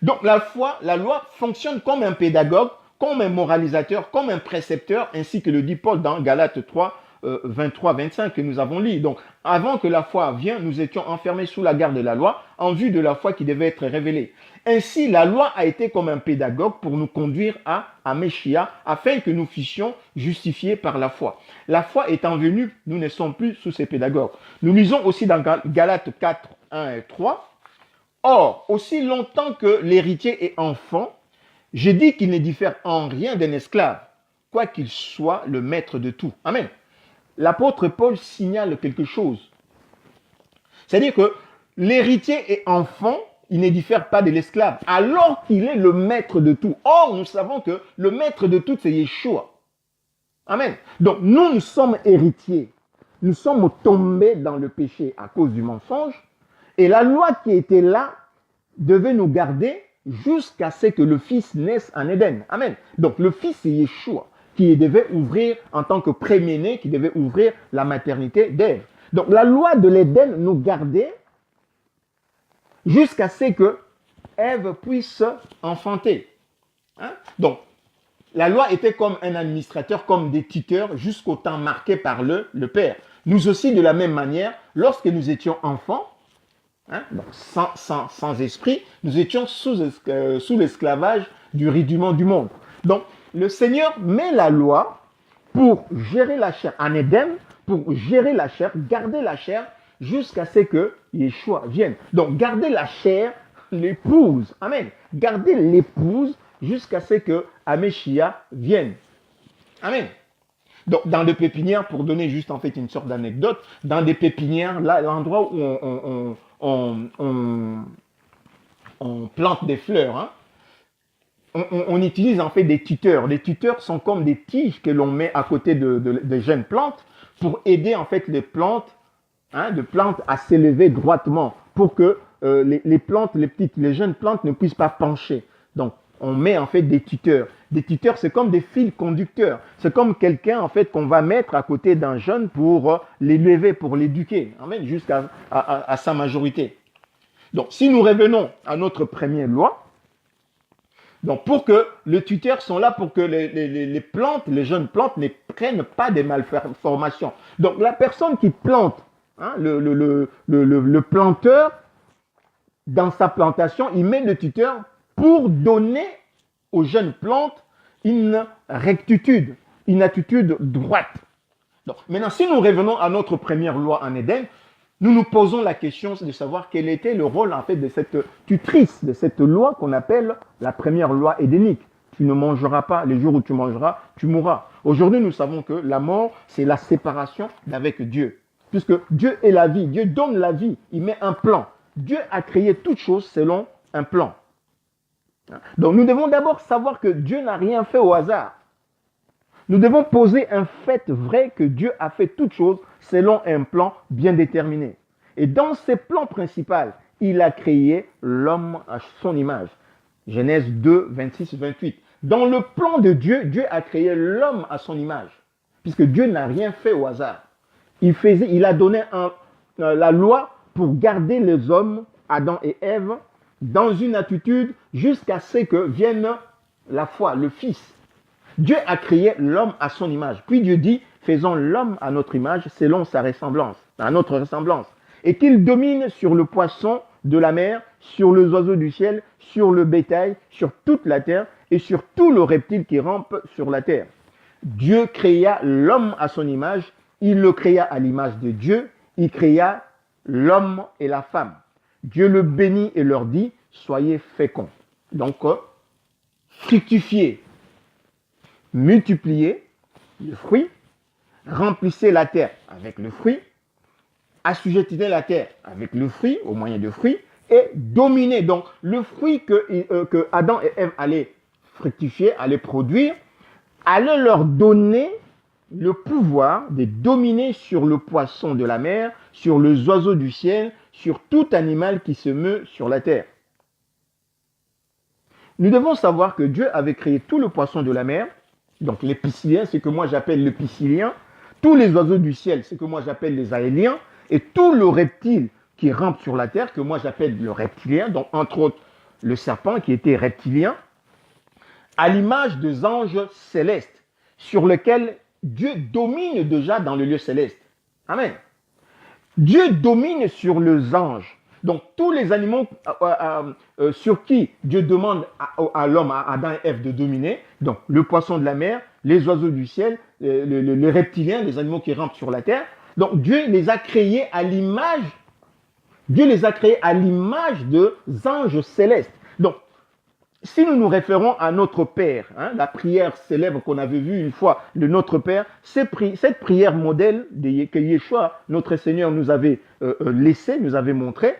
Donc la loi fonctionne comme un pédagogue, comme un moralisateur, comme un précepteur, ainsi que le dit Paul dans Galates 3, 23-25 que nous avons lu. Donc avant que la foi vienne, nous étions enfermés sous la garde de la loi en vue de la foi qui devait être révélée. Ainsi, la loi a été comme un pédagogue pour nous conduire à Messia, afin que nous fussions justifiés par la foi. La foi étant venue, nous ne sommes plus sous ces pédagogues. Nous lisons aussi dans Galates 4, 1 et 3. Or, aussi longtemps que l'héritier est enfant, je dis qu'il ne diffère en rien d'un esclave, quoiqu'il soit le maître de tout. Amen. L'apôtre Paul signale quelque chose. C'est-à-dire que l'héritier est enfant, il ne diffère pas de l'esclave, alors qu'il est le maître de tout. Or, nous savons que le maître de tout, c'est Yeshua. Amen. Donc, nous sommes héritiers. nous sommes tombés dans le péché à cause du mensonge. Et la loi qui était là devait nous garder jusqu'à ce que le Fils naisse en Éden. Amen. Donc le Fils, c'est Yeshua, qui devait ouvrir en tant que premier-né, qui devait ouvrir la maternité d'Ève. Donc la loi de l'Éden nous gardait jusqu'à ce que Ève puisse enfanter. Hein? Donc, la loi était comme un administrateur, comme des tuteurs, jusqu'au temps marqué par le Père. Nous aussi, de la même manière, lorsque nous étions enfants, hein, donc sans esprit, nous étions sous l'esclavage du rudiment du monde. Donc, le Seigneur met la loi pour gérer la chair en Éden, pour gérer la chair, garder la chair, jusqu'à ce que Yeshua vienne. Donc, garder la chair, l'épouse, amen. Garder l'épouse jusqu'à ce que Ameshia vienne. Amen. Donc, dans des pépinières, pour donner juste en fait une sorte d'anecdote, dans des pépinières, là, l'endroit où on plante des fleurs, hein, on utilise en fait des tuteurs. Les tuteurs sont comme des tiges que l'on met à côté de jeunes plantes pour aider en fait les plantes, hein, de plantes à s'élever droitement pour que les plantes, les jeunes plantes ne puissent pas pencher. Donc, on met en fait des tuteurs. Des tuteurs, c'est comme des fils conducteurs. C'est comme quelqu'un en fait qu'on va mettre à côté d'un jeune pour l'élever, pour l'éduquer, jusqu'à sa majorité. Donc, si nous revenons à notre première loi, donc pour que les tuteurs sont là pour que les plantes, les jeunes plantes ne prennent pas des malformations. Donc, la personne qui plante, hein, le planteur, dans sa plantation, il met le tuteur pour donner aux jeunes plantes une rectitude, une attitude droite. Donc, maintenant, si nous revenons à notre première loi en Éden, nous nous posons la question de savoir quel était le rôle en fait de cette tutrice, de cette loi qu'on appelle la première loi édénique. Tu ne mangeras pas, les jours où tu mangeras, tu mourras. Aujourd'hui, nous savons que la mort, c'est la séparation d'avec Dieu. Puisque Dieu est la vie, Dieu donne la vie, il met un plan. Dieu a créé toutes choses selon un plan. Donc nous devons d'abord savoir que Dieu n'a rien fait au hasard. Nous devons poser un fait vrai que Dieu a fait toutes choses selon un plan bien déterminé. Et dans ce plan principal, il a créé l'homme à son image. Genèse 2, 26, 28. Dans le plan de Dieu, Dieu a créé l'homme à son image. Puisque Dieu n'a rien fait au hasard. Il a donné la loi pour garder les hommes, Adam et Ève, dans une attitude jusqu'à ce que vienne la foi, le Fils. Dieu a créé l'homme à son image. Puis Dieu dit, faisons l'homme à notre image selon sa ressemblance, à notre ressemblance. Et qu'il domine sur le poisson de la mer, sur les oiseaux du ciel, sur le bétail, sur toute la terre et sur tout le reptile qui rampe sur la terre. Dieu créa l'homme à son image, il le créa à l'image de Dieu, il créa l'homme et la femme. Dieu le bénit et leur dit, soyez féconds. Donc, fructifiez, multipliez le fruit, remplissez la terre avec le fruit, assujettissez la terre avec le fruit, au moyen de fruits, et dominez. Donc, le fruit que Adam et Ève allaient fructifier, allaient produire, allait leur donner le pouvoir de dominer sur le poisson de la mer, sur les oiseaux du ciel, sur tout animal qui se meut sur la terre. Nous devons savoir que Dieu avait créé tout le poisson de la mer, donc les pisciliens, ce que moi j'appelle le piscilien, tous les oiseaux du ciel, ce que moi j'appelle les aéliens, et tout le reptile qui rampe sur la terre, que moi j'appelle le reptilien, donc entre autres le serpent qui était reptilien, à l'image des anges célestes, sur lesquels Dieu domine déjà dans le lieu céleste. Amen. Dieu domine sur les anges. Donc tous les animaux sur qui Dieu demande à l'homme, à Adam et Ève de dominer, donc le poisson de la mer, les oiseaux du ciel, les reptiliens, les animaux qui rampent sur la terre. Donc Dieu les a créés à l'image, Dieu les a créés à l'image des anges célestes. Donc si nous nous référons à notre Père, hein, la prière célèbre qu'on avait vue une fois de notre Père, cette prière modèle que Yeshua, notre Seigneur, nous avait laissé, nous avait montré,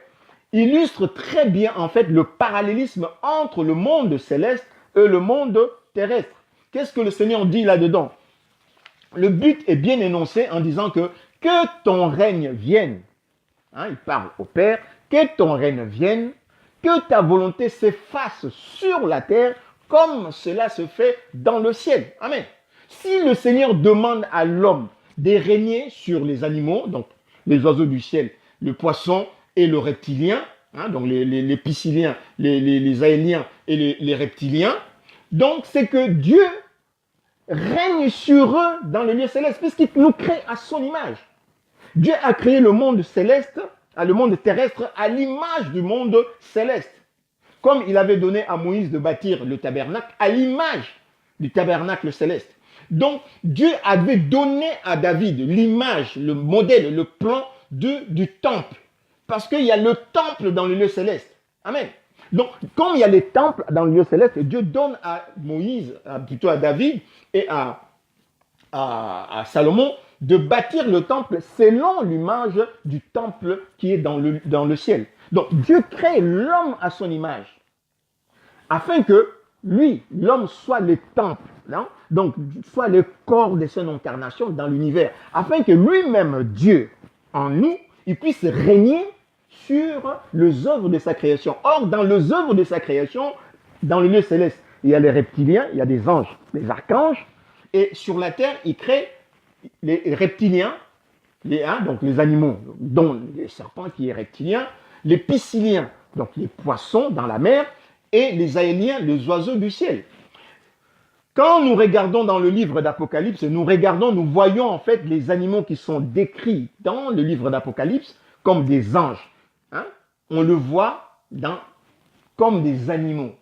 illustre très bien en fait le parallélisme entre le monde céleste et le monde terrestre. Qu'est-ce que le Seigneur dit là-dedans? Le but est bien énoncé en disant que que ton règne vienne. Il parle au Père, que ton règne vienne, que ta volonté s'efface sur la terre comme cela se fait dans le ciel. Amen. Si le Seigneur demande à l'homme de régner sur les animaux, donc les oiseaux du ciel, le poisson et le reptilien, donc les pisciliens, les aéliens et les reptiliens, donc c'est que Dieu règne sur eux dans le lieu céleste, puisqu'il nous crée à son image. Dieu a créé le monde céleste, le monde terrestre, à l'image du monde céleste. Comme il avait donné à Moïse de bâtir le tabernacle, à l'image du tabernacle céleste. Donc, Dieu avait donné à David l'image, le modèle, le plan du temple. Parce qu'il y a le temple dans le lieu céleste. Amen. Donc, comme il y a les temples dans le lieu céleste, Dieu donne à Moïse, plutôt à David et à Salomon, de bâtir le temple selon l'image du temple qui est dans le ciel. Donc, Dieu crée l'homme à son image, afin que lui, l'homme, soit le temple, donc soit le corps de son incarnation dans l'univers, afin que lui-même, Dieu, en nous, il puisse régner sur les œuvres de sa création. Or, dans les œuvres de sa création, dans le lieu céleste, il y a les reptiliens, il y a des anges, des archanges, et sur la terre, il crée les reptiliens, donc les animaux, dont les serpents qui est reptilien, les pisciliens, donc les poissons dans la mer, et les aéliens, les oiseaux du ciel. Quand nous regardons dans le livre d'Apocalypse, nous voyons en fait les animaux qui sont décrits dans le livre d'Apocalypse comme des anges. On le voit comme des animaux.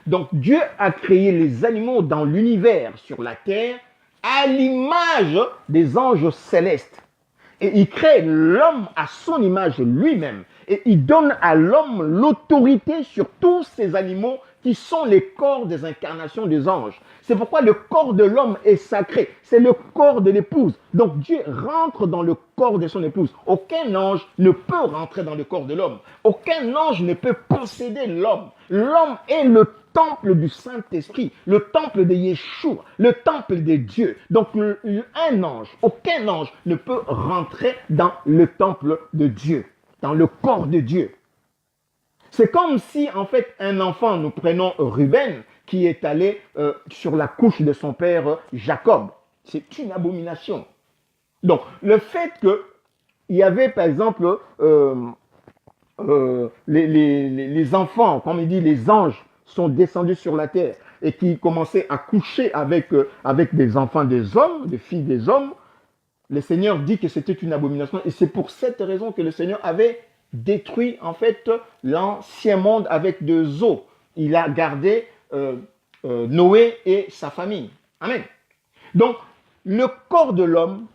Donc Dieu a créé les animaux dans l'univers, sur la terre, à l'image des anges célestes. Et il crée l'homme à son image lui-même. Et il donne à l'homme l'autorité sur tous ces animaux qui sont les corps des incarnations des anges. C'est pourquoi le corps de l'homme est sacré. C'est le corps de l'épouse. Donc Dieu rentre dans le corps de son épouse. Aucun ange ne peut rentrer dans le corps de l'homme. Aucun ange ne peut posséder l'homme. L'homme est le temple du Saint-Esprit, le temple de Yeshua, le temple de Dieu. Donc aucun ange ne peut rentrer dans le temple de Dieu, dans le corps de Dieu. C'est comme si, en fait, un enfant, nous prenons Ruben, qui est allé sur la couche de son père Jacob. C'est une abomination. Donc, le fait qu'il y avait, par exemple, les enfants, comme il dit, les anges, sont descendus sur la terre et qui commençaient à coucher avec des enfants des hommes, des filles des hommes, le Seigneur dit que c'était une abomination. Et c'est pour cette raison que le Seigneur avait détruit en fait l'ancien monde avec deux eaux. Il a gardé Noé et sa famille. Amen. Donc, le corps de l'homme,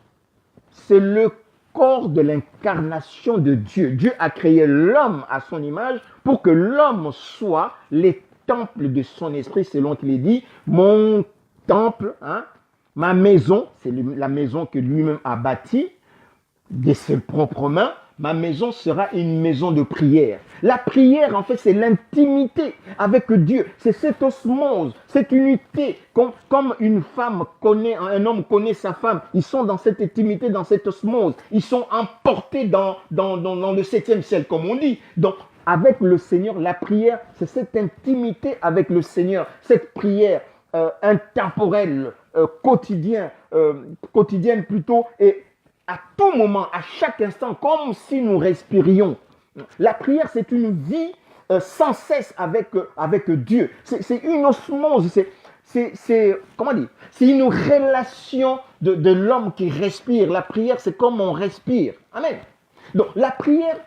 c'est le corps de l'incarnation de Dieu. Dieu a créé l'homme à son image pour que l'homme soit les temple de son esprit, selon qu'il est dit, mon temple, ma maison, c'est la maison que lui-même a bâtie de ses propres mains, ma maison sera une maison de prière. La prière, en fait, c'est l'intimité avec Dieu. C'est cette osmose, cette unité, comme une femme connaît, un homme connaît sa femme. Ils sont dans cette intimité, dans cette osmose. Ils sont emportés dans le 7e ciel, comme on dit. Donc, avec le Seigneur, la prière, c'est cette intimité avec le Seigneur, cette prière intemporelle, quotidienne plutôt, et à tout moment, à chaque instant, comme si nous respirions. La prière, c'est une vie sans cesse avec Dieu. C'est une osmose, comment dire? C'est une relation de l'homme qui respire. La prière, c'est comme on respire. Amen. Donc, la prière,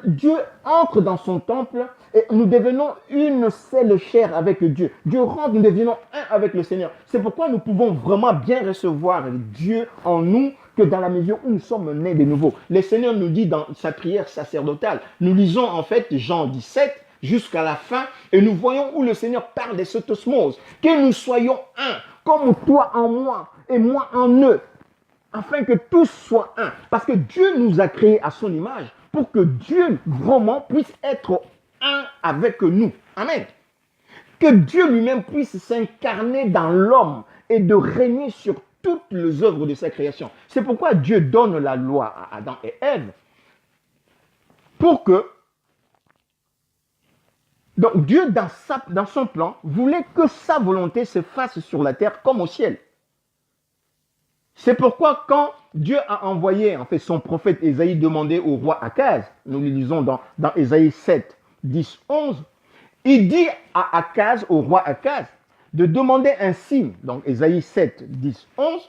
Dieu entre dans son temple et nous devenons une seule chair avec Dieu. Dieu rentre, nous devenons un avec le Seigneur. C'est pourquoi nous pouvons vraiment bien recevoir Dieu en nous que dans la mesure où nous sommes nés de nouveau. Le Seigneur nous dit dans sa prière sacerdotale, nous lisons en fait Jean 17 jusqu'à la fin et nous voyons où le Seigneur parle de cette osmose, que nous soyons un, comme toi en moi et moi en eux, afin que tous soient un. Parce que Dieu nous a créés à son image pour que Dieu vraiment puisse être un avec nous. Amen. Que Dieu lui-même puisse s'incarner dans l'homme et de régner sur toutes les œuvres de sa création. C'est pourquoi Dieu donne la loi à Adam et Ève pour que... Donc Dieu, dans son plan, voulait que sa volonté se fasse sur la terre comme au ciel. C'est pourquoi quand Dieu a envoyé en fait son prophète Ésaïe demander au roi Akaz, nous le lisons dans Ésaïe 7, 10, 11, il dit à Akaz, au roi Akaz, de demander un signe. Donc Ésaïe 7, 10, 11,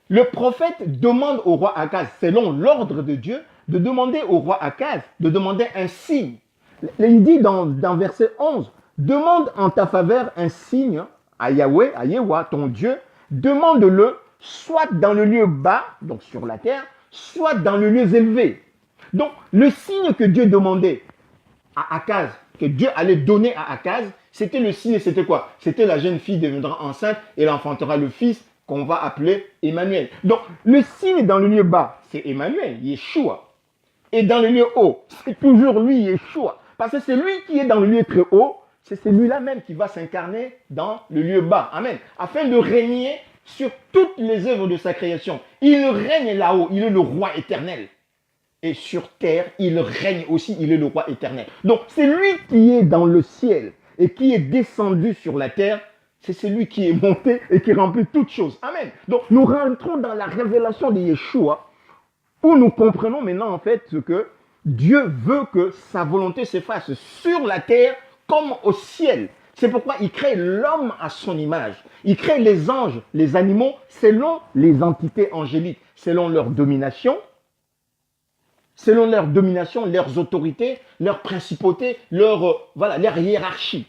le prophète demande au roi Akaz, selon l'ordre de Dieu, de demander au roi Akaz de demander un signe. Il dit dans verset 11, demande en ta faveur un signe à Yahweh, à Yahweh, ton Dieu, demande-le soit dans le lieu bas, donc sur la terre, soit dans le lieu élevé. Donc, le signe que Dieu demandait à Akaz, que Dieu allait donner à Akaz, c'était le signe, c'était quoi? C'était la jeune fille deviendra enceinte et elle enfantera le fils qu'on va appeler Emmanuel. Donc, le signe dans le lieu bas, c'est Emmanuel, Yeshua. Et dans le lieu haut, c'est toujours lui, Yeshua. Parce que c'est lui qui est dans le lieu très haut, c'est celui-là même qui va s'incarner dans le lieu bas. Amen. Afin de régner sur toutes les œuvres de sa création. Il règne là-haut, il est le roi éternel. Et sur terre, il règne aussi, il est le roi éternel. Donc, c'est lui qui est dans le ciel et qui est descendu sur la terre. C'est celui qui est monté et qui remplit toutes choses. Amen. Donc, nous rentrons dans la révélation de Yeshua où nous comprenons maintenant en fait ce que Dieu veut que sa volonté se fasse sur la terre comme au ciel. C'est pourquoi il crée l'homme à son image. Il crée les anges, les animaux, selon les entités angéliques, selon leur domination, leurs autorités, leurs principautés, leur hiérarchie.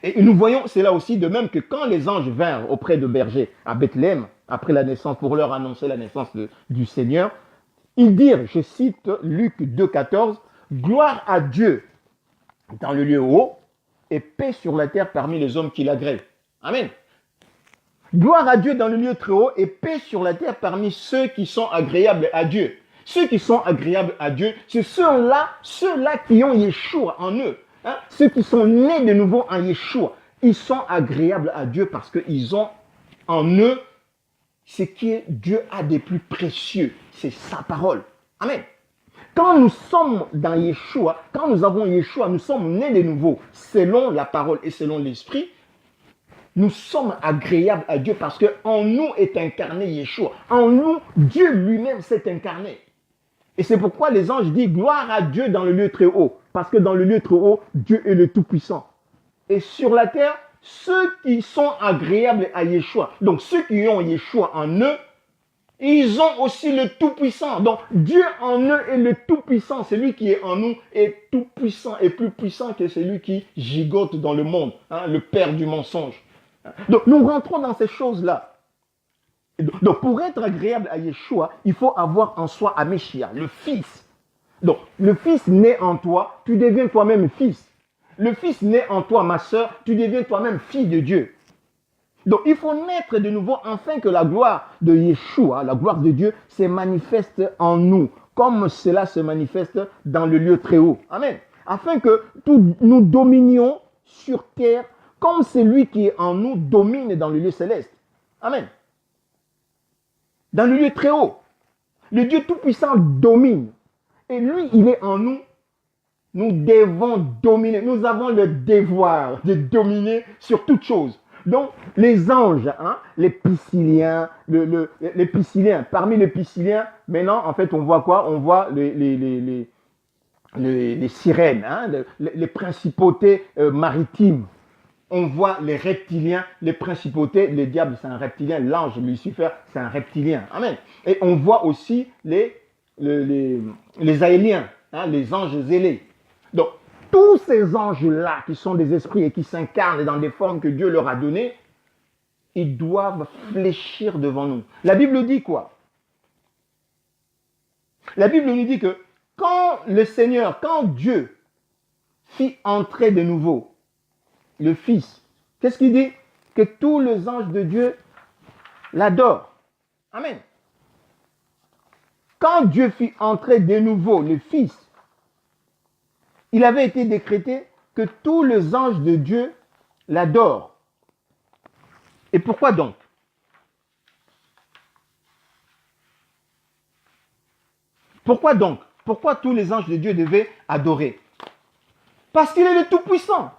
Et nous voyons, c'est là aussi de même que quand les anges vinrent auprès de bergers à Bethléem, après la naissance, pour leur annoncer la naissance du Seigneur, ils dirent, je cite Luc 2, 14, « Gloire à Dieu dans le lieu haut et paix sur la terre parmi les hommes qui l'agréent. » Amen. Gloire à Dieu dans le lieu très haut et paix sur la terre parmi ceux qui sont agréables à Dieu. Ceux qui sont agréables à Dieu, c'est ceux-là qui ont Yeshua en eux. Hein? Ceux qui sont nés de nouveau en Yeshua. Ils sont agréables à Dieu parce qu'ils ont en eux ce que Dieu a de plus précieux. C'est sa parole. Amen. Quand nous sommes dans Yeshua, quand nous avons Yeshua, nous sommes nés de nouveau selon la parole et selon l'esprit. Nous sommes agréables à Dieu parce qu'en nous est incarné Yeshua. En nous, Dieu lui-même s'est incarné. Et c'est pourquoi les anges disent gloire à Dieu dans le lieu très haut. Parce que dans le lieu très haut, Dieu est le Tout-Puissant. Et sur la terre, ceux qui sont agréables à Yeshua, donc ceux qui ont Yeshua en eux, ils ont aussi le Tout-Puissant. Donc Dieu en eux est le Tout-Puissant. Celui qui est en nous est tout-puissant et plus puissant que celui qui gigote dans le monde, hein, le père du mensonge. Donc nous rentrons dans ces choses-là. Donc pour être agréable à Yeshua, il faut avoir en soi Ameshia, le Fils. Donc le Fils naît en toi, tu deviens toi-même fils. Le Fils naît en toi, ma sœur, tu deviens toi-même fille de Dieu. Donc il faut naître de nouveau afin que la gloire de Yeshua, la gloire de Dieu, se manifeste en nous, comme cela se manifeste dans le lieu très haut. Amen. Afin que nous dominions sur terre comme celui qui est en nous domine dans le lieu céleste. Amen. Dans le lieu très haut, le Dieu Tout-Puissant domine. Et lui, il est en nous. Nous devons dominer. Nous avons le devoir de dominer sur toute chose. Donc, les anges, hein, les Pisciliens, les Pisciliens, parmi les Pisciliens, maintenant, en fait, on voit quoi? On voit les sirènes, hein, les principautés maritimes. On voit les reptiliens, les principautés, le diable c'est un reptilien, l'ange Lucifer c'est un reptilien. Amen. Et on voit aussi les aéliens, hein, les anges zélés. Donc, tous ces anges-là qui sont des esprits et qui s'incarnent dans des formes que Dieu leur a données, ils doivent fléchir devant nous. La Bible dit quoi? La Bible nous dit que quand le Seigneur, quand Dieu fit entrer de nouveau le Fils, qu'est-ce qu'il dit? Que tous les anges de Dieu l'adorent. Amen. Quand Dieu fit entrer de nouveau le Fils, il avait été décrété que tous les anges de Dieu l'adorent. Et pourquoi donc? Pourquoi donc? Pourquoi tous les anges de Dieu devaient adorer? Parce qu'il est le Tout-Puissant.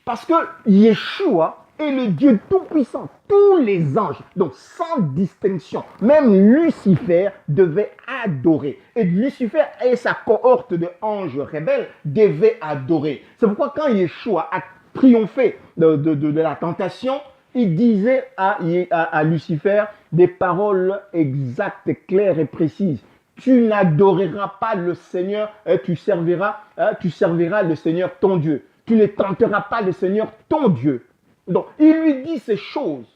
Parce que Yeshua est le Dieu Tout-Puissant. Tous les anges, donc sans distinction, même Lucifer devait adorer. Et Lucifer et sa cohorte de anges rebelles devaient adorer. C'est pourquoi quand Yeshua a triomphé de la tentation, il disait à Lucifer des paroles exactes, claires et précises. Tu n'adoreras pas le Seigneur, tu serviras le Seigneur ton Dieu. Tu ne tenteras pas le Seigneur ton Dieu. Donc, il lui dit ces choses.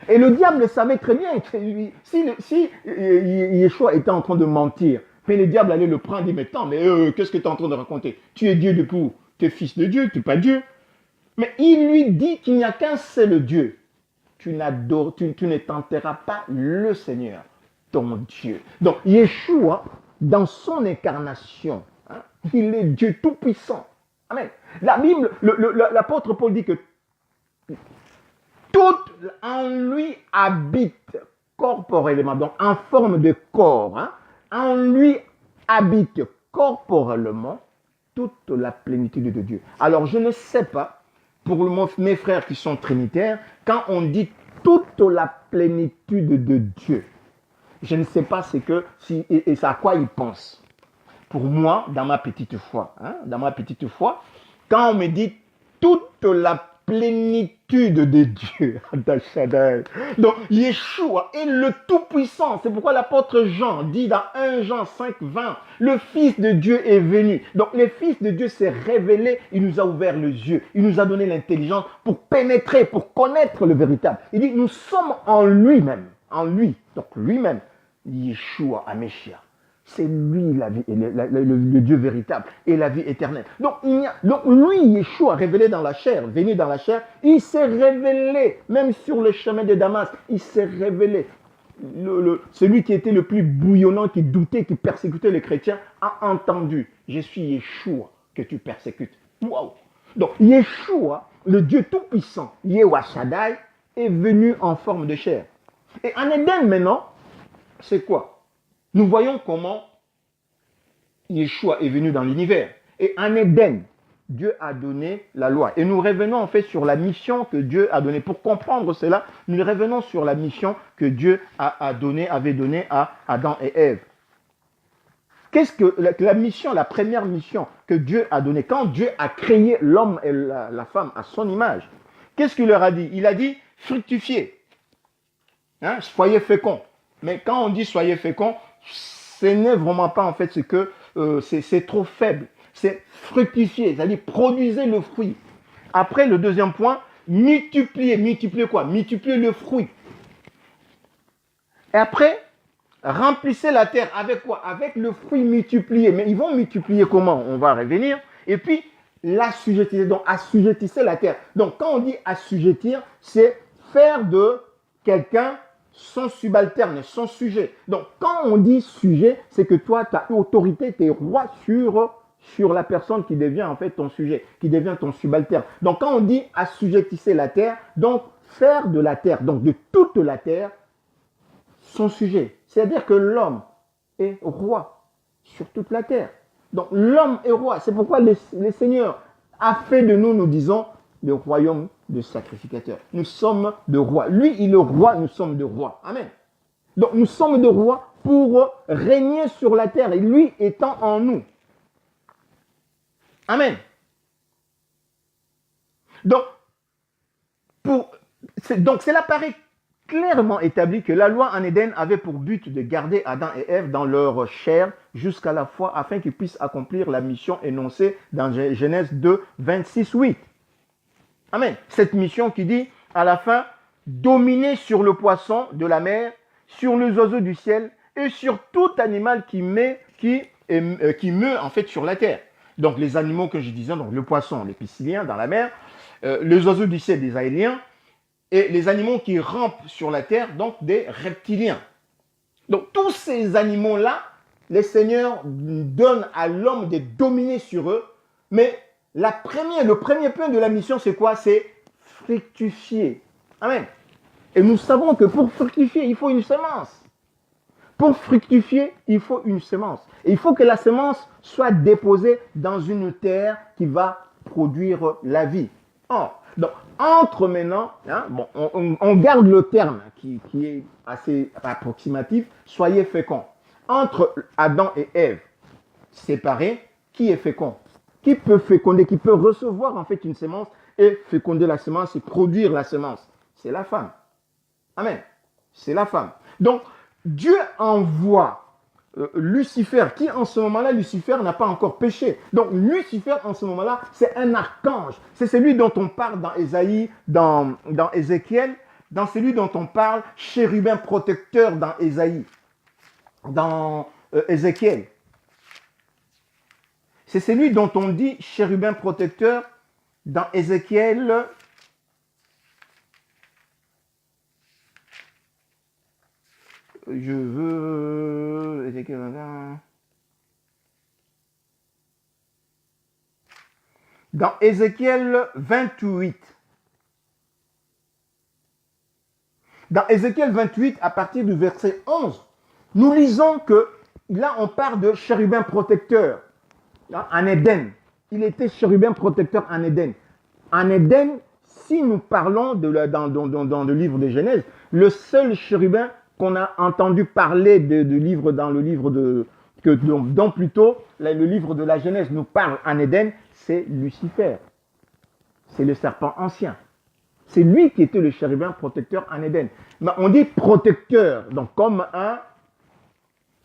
Et le diable savait très bien, si Yeshua était en train de mentir, mais le diable allait le prendre et dit, mais qu'est-ce que tu es en train de raconter? Tu es Dieu depuis où? Tu es fils de Dieu, tu n'es pas Dieu. Mais il lui dit qu'il n'y a qu'un seul Dieu. Tu ne tenteras pas le Seigneur, ton Dieu. Donc, Yeshua, dans son incarnation, il est Dieu tout-puissant. Amen. La Bible, l'apôtre Paul dit que tout en lui habite corporellement, donc en forme de corps, en lui habite corporellement toute la plénitude de Dieu. Alors, je ne sais pas, pour mes frères qui sont trinitaires, quand on dit toute la plénitude de Dieu, je ne sais pas et c'est à quoi ils pensent. Pour moi, dans ma petite foi, quand on me dit toute la plénitude de Dieu, donc Yeshua est le Tout-Puissant. C'est pourquoi l'apôtre Jean dit dans 1 Jean 5, 20, le Fils de Dieu est venu. Donc le Fils de Dieu s'est révélé, il nous a ouvert les yeux, il nous a donné l'intelligence pour pénétrer, pour connaître le véritable. Il dit, nous sommes en lui-même, en lui, donc lui-même, Yeshua Haméchia. C'est lui la vie, le Dieu véritable et la vie éternelle. Donc lui, Yeshua, révélé dans la chair, venu dans la chair, il s'est révélé, même sur le chemin de Damas, il s'est révélé. Celui qui était le plus bouillonnant, qui doutait, qui persécutait les chrétiens, a entendu, je suis Yeshua que tu persécutes. Waouh! Donc Yeshua, le Dieu tout-puissant, Yahweh Shaddai, est venu en forme de chair. Et en Éden maintenant, c'est quoi? Nous voyons comment Yeshua est venu dans l'univers. Et en Éden, Dieu a donné la loi. Et nous revenons en fait sur la mission que Dieu a donnée. Pour comprendre cela, nous revenons sur la mission que Dieu avait donnée à Adam et Ève. Qu'est-ce que la mission, la première mission que Dieu a donnée? Quand Dieu a créé l'homme et la femme à son image, qu'est-ce qu'il leur a dit? Il a dit, fructifiez, soyez féconds. Mais quand on dit soyez féconds, ce n'est vraiment pas en fait c'est trop faible. C'est fructifier, c'est-à-dire produisez le fruit. Après, le deuxième point, multiplier. Multiplier quoi? Multiplier le fruit. Et après, remplissez la terre avec quoi? Avec le fruit multiplié. Mais ils vont multiplier comment? On va revenir. Et puis, l'assujettissez. Donc, assujettissez la terre. Donc, quand on dit assujettir, c'est faire de quelqu'un son subalterne, son sujet. Donc, quand on dit sujet, c'est que toi, tu as autorité, tu es roi sur la personne qui devient en fait ton sujet, qui devient ton subalterne. Donc, quand on dit assujettissez la terre, donc faire de la terre, donc de toute la terre, son sujet. C'est-à-dire que l'homme est roi sur toute la terre. Donc, l'homme est roi. C'est pourquoi le Seigneur a fait de nous, nous disons, le royaume de sacrificateur. Nous sommes de rois. Lui, il est roi, nous sommes de rois. Amen. Donc, nous sommes de rois pour régner sur la terre et lui étant en nous. Amen. Donc, cela paraît clairement établi que la loi en Éden avait pour but de garder Adam et Ève dans leur chair jusqu'à la foi afin qu'ils puissent accomplir la mission énoncée dans Genèse 2, 26, 8. Amen. Cette mission qui dit, à la fin, dominer sur le poisson de la mer, sur les oiseaux du ciel et sur tout animal qui meut en fait sur la terre. Donc les animaux que je disais, donc le poisson, les pisciliens dans la mer, les oiseaux du ciel, des aéliens, et les animaux qui rampent sur la terre, donc des reptiliens. Donc tous ces animaux-là, les seigneurs donnent à l'homme de dominer sur eux, mais le premier point de la mission, c'est quoi? C'est fructifier. Amen. Et nous savons que pour fructifier, il faut une semence. Pour fructifier, il faut une semence. Et il faut que la semence soit déposée dans une terre qui va produire la vie. Donc, entre maintenant, on garde le terme qui est assez approximatif, soyez féconds. Entre Adam et Ève, séparés, qui est fécond? Qui peut féconder, qui peut recevoir en fait une semence et féconder la semence et produire la semence? C'est la femme. Amen. C'est la femme. Donc, Dieu envoie Lucifer, qui en ce moment-là, Lucifer n'a pas encore péché. Donc, Lucifer en ce moment-là, c'est un archange. C'est celui dont on parle dans Ésaïe, dans Ézéchiel, dans celui dont on parle chérubin protecteur dans Ésaïe, dans Ézéchiel. C'est celui dont on dit chérubin protecteur dans Ézéchiel. Je veux... Dans Ézéchiel 28. Dans Ézéchiel 28, à partir du verset 11, nous lisons que là, on parle de chérubin protecteur en Éden. Il était chérubin protecteur en Éden. En Éden, si nous parlons dans le livre de Genèse, le seul chérubin qu'on a entendu parler dans le livre dont plutôt le livre de la Genèse nous parle en Éden, c'est Lucifer. C'est le serpent ancien. C'est lui qui était le chérubin protecteur en Éden. Mais on dit protecteur, donc comme un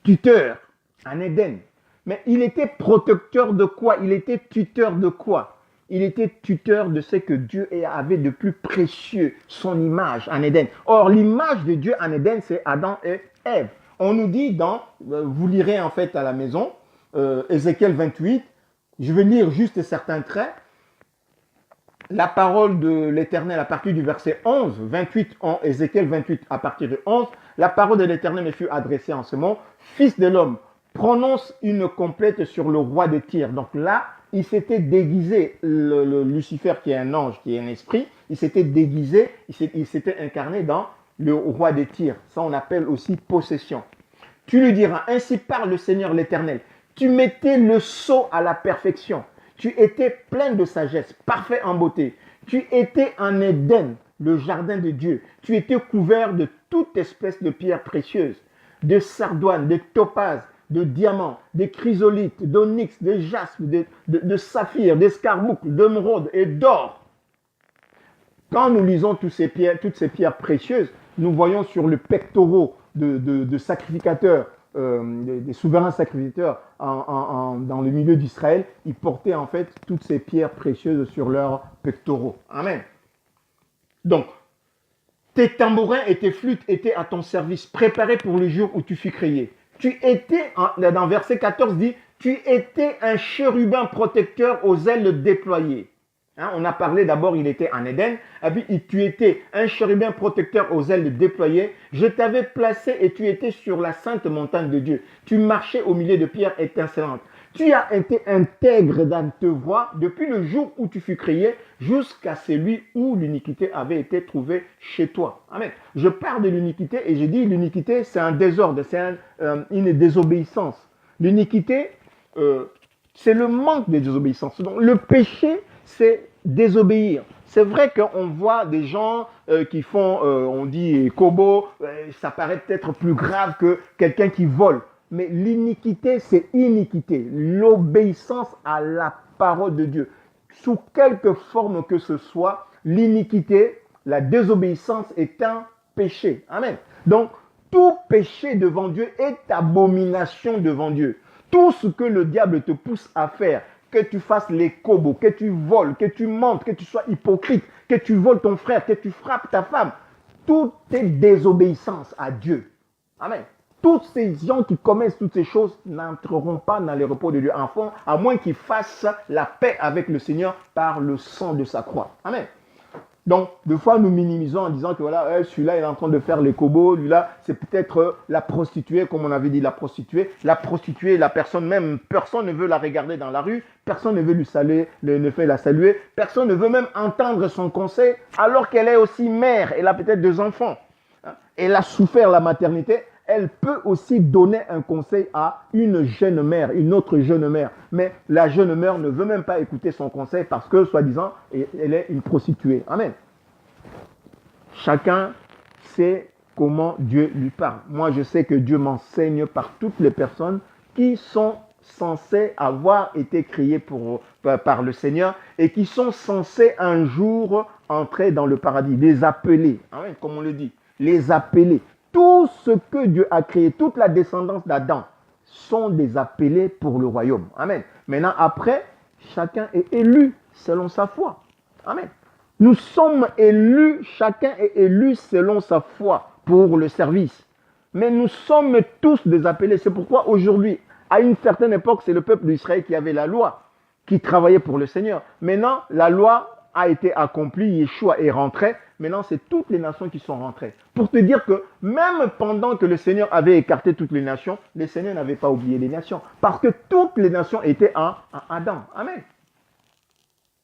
tuteur en Éden. Mais il était protecteur de quoi? Il était tuteur de quoi? Il était tuteur de ce que Dieu avait de plus précieux, son image en Éden. Or, l'image de Dieu en Éden, c'est Adam et Ève. On nous dit vous lirez en fait à la maison, Ézéchiel 28, je vais lire juste certains traits. La parole de l'Éternel à partir du verset 11, 28, Ézéchiel 28 à partir de 11, la parole de l'Éternel me fut adressée en ce moment, Fils de l'homme, prononce une complète sur le roi de Tyr. Donc là, il s'était déguisé, le Lucifer qui est un ange, qui est un esprit, il s'était déguisé, il s'était incarné dans le roi de Tyr. Ça, on appelle aussi possession. Tu lui diras, ainsi parle le Seigneur l'Éternel, tu mettais le sceau à la perfection. Tu étais plein de sagesse, parfait en beauté. Tu étais en Éden, le jardin de Dieu. Tu étais couvert de toute espèce de pierres précieuses, de sardoine, de topaz, de diamants, de chrysolites, d'onyx, de jaspe, de saphir, d'escarboucle, d'émeraude et d'or. Quand nous lisons toutes ces pierres précieuses, nous voyons sur le pectoraux de sacrificateurs, des souverains sacrificateurs dans le milieu d'Israël, ils portaient en fait toutes ces pierres précieuses sur leurs pectoraux. Amen. Donc, tes tambourins et tes flûtes étaient à ton service, préparés pour le jour où tu fus créé. Tu étais, dans verset 14 dit, tu étais un chérubin protecteur aux ailes déployées. On a parlé d'abord, il était en Éden, et puis tu étais un chérubin protecteur aux ailes déployées. Je t'avais placé et tu étais sur la sainte montagne de Dieu. Tu marchais au milieu de pierres étincelantes. Tu as été intègre dans tes voies depuis le jour où tu fus créé jusqu'à celui où l'iniquité avait été trouvée chez toi. Amen. Je parle de l'iniquité et je dis l'iniquité c'est un désordre, c'est une désobéissance. L'iniquité, c'est le manque de désobéissance. Donc le péché, c'est désobéir. C'est vrai qu'on voit des gens qui font, on dit kobo, ça paraît peut-être plus grave que quelqu'un qui vole. Mais l'iniquité, c'est iniquité. L'obéissance à la parole de Dieu. Sous quelque forme que ce soit, l'iniquité, la désobéissance est un péché. Amen. Donc, tout péché devant Dieu est abomination devant Dieu. Tout ce que le diable te pousse à faire, que tu fasses les kobos, que tu voles, que tu mentes, que tu sois hypocrite, que tu voles ton frère, que tu frappes ta femme, tout est désobéissance à Dieu. Amen. Toutes ces gens qui commettent toutes ces choses n'entreront pas dans le repos de Dieu enfant, à moins qu'ils fassent la paix avec le Seigneur par le sang de sa croix. Amen. Donc, des fois, nous minimisons en disant que voilà, celui-là, il est en train de faire les kobos, lui-là, c'est peut-être la prostituée, comme on avait dit, la prostituée. La prostituée, la personne même, personne ne veut la regarder dans la rue, personne ne veut lui saluer, ne fait la saluer, personne ne veut même entendre son conseil, alors qu'elle est aussi mère, elle a peut-être 2 enfants. Elle a souffert la maternité, elle peut aussi donner un conseil à une jeune mère, une autre jeune mère. Mais la jeune mère ne veut même pas écouter son conseil parce que, soi-disant, elle est une prostituée. Amen. Chacun sait comment Dieu lui parle. Moi, je sais que Dieu m'enseigne par toutes les personnes qui sont censées avoir été créées par le Seigneur et qui sont censées un jour entrer dans le paradis, les appeler, amen, comme on le dit, les appeler. Tout ce que Dieu a créé, toute la descendance d'Adam sont des appelés pour le royaume. Amen. Maintenant, après, chacun est élu selon sa foi. Amen. Nous sommes élus, chacun est élu selon sa foi pour le service. Mais nous sommes tous des appelés. C'est pourquoi aujourd'hui, à une certaine époque, c'est le peuple d'Israël qui avait la loi, qui travaillait pour le Seigneur. Maintenant, la loi a été accomplie, Yeshua est rentré. Maintenant, c'est toutes les nations qui sont rentrées. Pour te dire que même pendant que le Seigneur avait écarté toutes les nations, le Seigneur n'avait pas oublié les nations. Parce que toutes les nations étaient en Adam. Amen.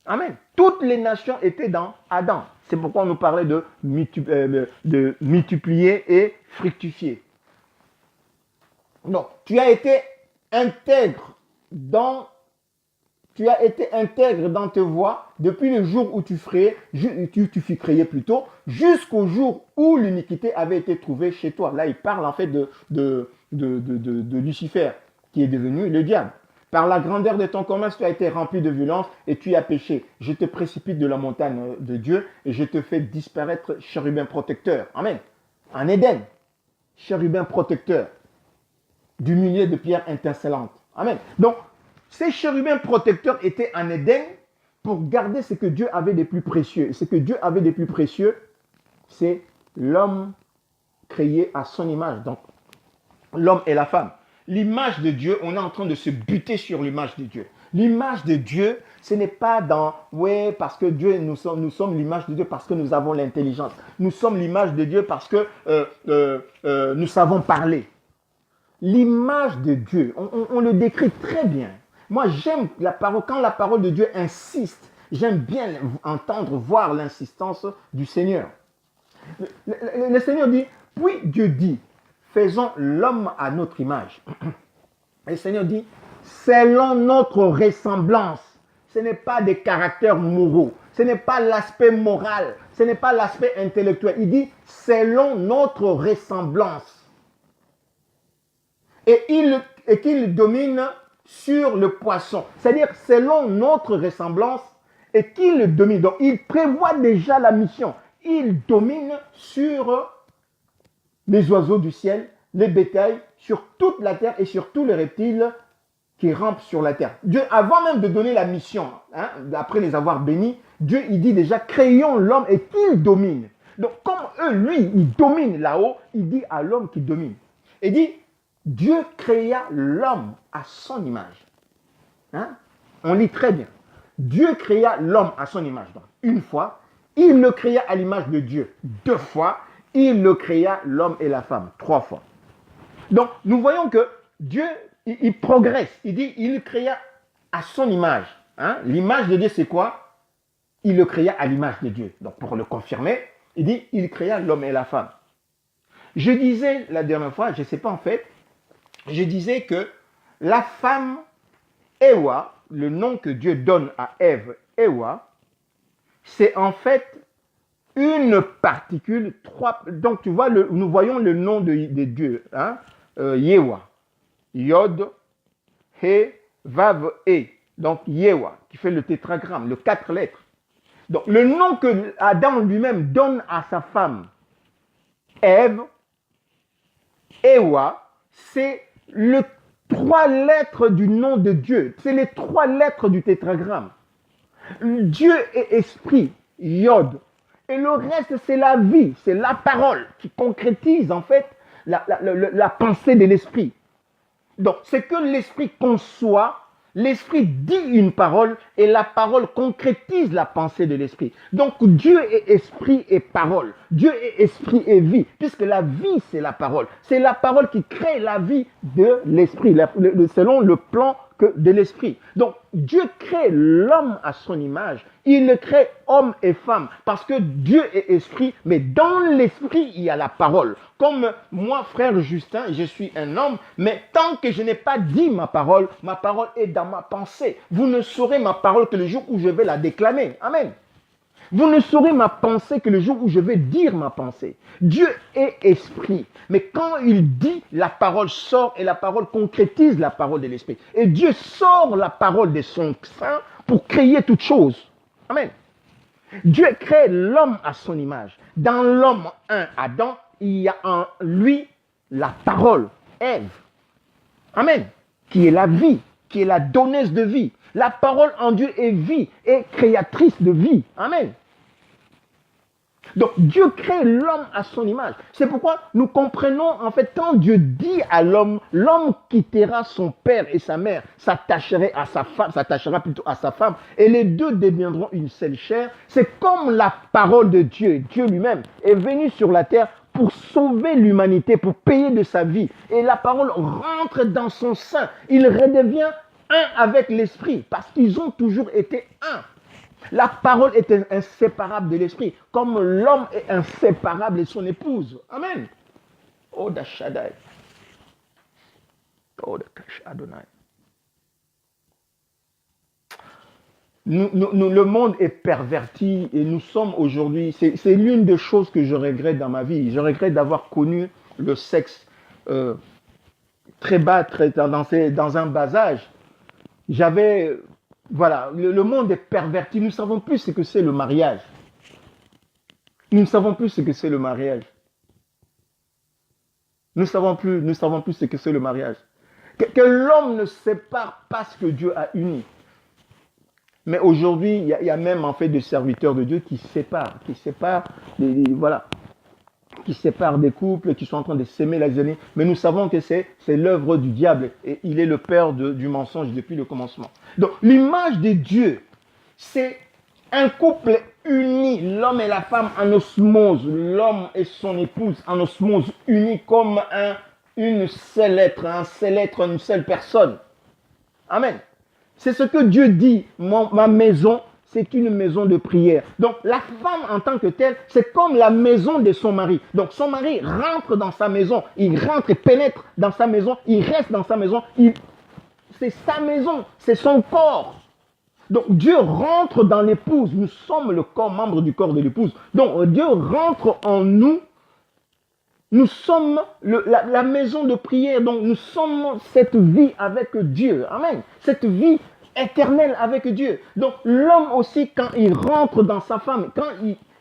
Amen. Toutes les nations étaient dans Adam. C'est pourquoi on nous parlait de multiplier et fructifier. Donc, tu as été intègre dans tes voies depuis le jour où tu fus créé plutôt, jusqu'au jour où l'iniquité avait été trouvée chez toi. Là, il parle en fait de Lucifer, qui est devenu le diable. Par la grandeur de ton commerce, tu as été rempli de violence et tu as péché. Je te précipite de la montagne de Dieu et je te fais disparaître chérubin protecteur. Amen. En Éden, chérubin protecteur du milieu de pierres intercellantes. Amen. Donc, ces chérubins protecteurs étaient en Éden pour garder ce que Dieu avait de plus précieux. Et ce que Dieu avait de plus précieux, c'est l'homme créé à son image. Donc, l'homme et la femme. L'image de Dieu, on est en train de se buter sur l'image de Dieu. L'image de Dieu, ce n'est pas dans, ouais, parce que Dieu, nous sommes l'image de Dieu parce que nous avons l'intelligence. Nous sommes l'image de Dieu parce que nous savons parler. L'image de Dieu, on le décrit très bien. Moi, j'aime la parole, quand la parole de Dieu insiste, j'aime bien entendre, voir l'insistance du Seigneur. Le Seigneur dit, puis Dieu dit, faisons l'homme à notre image. Et le Seigneur dit, selon notre ressemblance. Ce n'est pas des caractères moraux. Ce n'est pas l'aspect moral. Ce n'est pas l'aspect intellectuel. Il dit, selon notre ressemblance. Et qu'il domine sur le poisson. C'est-à-dire, selon notre ressemblance, et qu'il domine. Donc, il prévoit déjà la mission. Il domine sur les oiseaux du ciel, les bétails, sur toute la terre et sur tous les reptiles qui rampent sur la terre. Dieu, avant même de donner la mission, après les avoir bénis, Dieu, il dit déjà, créons l'homme et qu'il domine. Donc, comme eux, lui, il domine là-haut, il dit à l'homme qui domine. Il dit, Dieu créa l'homme à son image. On lit très bien. Dieu créa l'homme à son image. Donc, une fois, il le créa à l'image de Dieu. 2 fois, il le créa l'homme et la femme. 3 fois. Donc, nous voyons que Dieu, il progresse. Il dit, il le créa à son image. L'image de Dieu, c'est quoi? Il le créa à l'image de Dieu. Donc, pour le confirmer, il dit, il créa l'homme et la femme. Je disais la dernière fois, je ne sais pas en fait, je disais que la femme, Ewa, le nom que Dieu donne à Ève, Ewa, c'est en fait une particule, 3. Donc tu vois, nous voyons le nom de Dieu, Yewa, Yod, He, Vav, E. Donc Yewa, qui fait le tétragramme, le 4 lettres. Donc le nom que Adam lui-même donne à sa femme, Ève, Ewa, c'est les 3 lettres du nom de Dieu. C'est les 3 lettres du tétragramme. Dieu est esprit, Yod. Et le reste, c'est la vie, c'est la parole qui concrétise en fait la pensée de l'esprit. Donc, c'est que l'esprit conçoit, l'esprit dit une parole et la parole concrétise la pensée de l'esprit. Donc, Dieu est esprit et parole. Dieu est esprit et vie, puisque la vie, c'est la parole. C'est la parole qui crée la vie de l'esprit, selon le plan que de l'esprit. Donc, Dieu crée l'homme à son image. Il le crée homme et femme parce que Dieu est esprit, mais dans l'esprit, il y a la parole. Comme moi, frère Justin, je suis un homme, mais tant que je n'ai pas dit ma parole est dans ma pensée. Vous ne saurez ma parole que le jour où je vais la déclamer. Amen. Vous ne saurez ma pensée que le jour où je vais dire ma pensée. Dieu est esprit. Mais quand il dit, la parole sort et la parole concrétise la parole de l'esprit. Et Dieu sort la parole de son sein pour créer toute chose. Amen. Dieu crée l'homme à son image. Dans l'homme, Adam, il y a en lui la parole, Ève. Amen. Qui est la vie, qui est la donneuse de vie. La parole en Dieu est vie, est créatrice de vie. Amen. Donc Dieu crée l'homme à son image. C'est pourquoi nous comprenons en fait quand Dieu dit à l'homme, l'homme quittera son père et sa mère, s'attacherait à sa femme, s'attachera plutôt à sa femme, et les deux deviendront une seule chair. C'est comme la parole de Dieu, Dieu lui-même est venu sur la terre pour sauver l'humanité, pour payer de sa vie. Et la parole rentre dans son sein. Il redevient un avec l'esprit parce qu'ils ont toujours été un. La parole est inséparable de l'esprit, comme l'homme est inséparable de son épouse. Amen. Oh, Dashadai. Oh, Adonai. Le monde est perverti et nous sommes aujourd'hui, c'est l'une des choses que je regrette dans ma vie. Je regrette d'avoir connu le sexe très bas, dans un bas âge. Voilà, le monde est perverti. Nous ne savons plus ce que c'est le mariage. Nous ne savons plus ce que c'est le mariage. Nous ne savons plus ce que c'est le mariage. Que l'homme ne sépare pas ce que Dieu a uni. Mais aujourd'hui, il y a même en fait des serviteurs de Dieu qui séparent des couples qui sont en train de s'aimer les années. Mais nous savons que c'est l'œuvre du diable et il est le père du mensonge depuis le commencement. Donc l'image de Dieu, c'est un couple uni, l'homme et la femme en osmose, l'homme et son épouse en osmose, unis comme une seule être, une seule personne. Amen. C'est ce que Dieu dit, ma maison, c'est une maison de prière. Donc la femme en tant que telle, c'est comme la maison de son mari. Donc son mari rentre dans sa maison, il rentre et pénètre dans sa maison, il reste dans sa maison, c'est sa maison, c'est son corps. Donc Dieu rentre dans l'épouse, nous sommes le corps, membre du corps de l'épouse. Donc Dieu rentre en nous, nous sommes la maison de prière, donc nous sommes cette vie avec Dieu. Amen. Cette vie éternelle avec Dieu. Donc l'homme aussi, quand il rentre dans sa femme, quand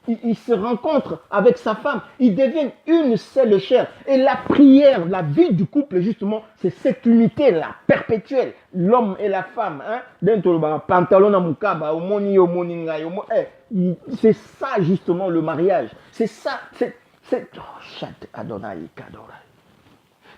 il se rencontre avec sa femme, ils deviennent une seule chair. Et la prière, la vie du couple, justement, c'est cette unité-là, perpétuelle. L'homme et la femme. C'est ça, justement, le mariage. C'est ça,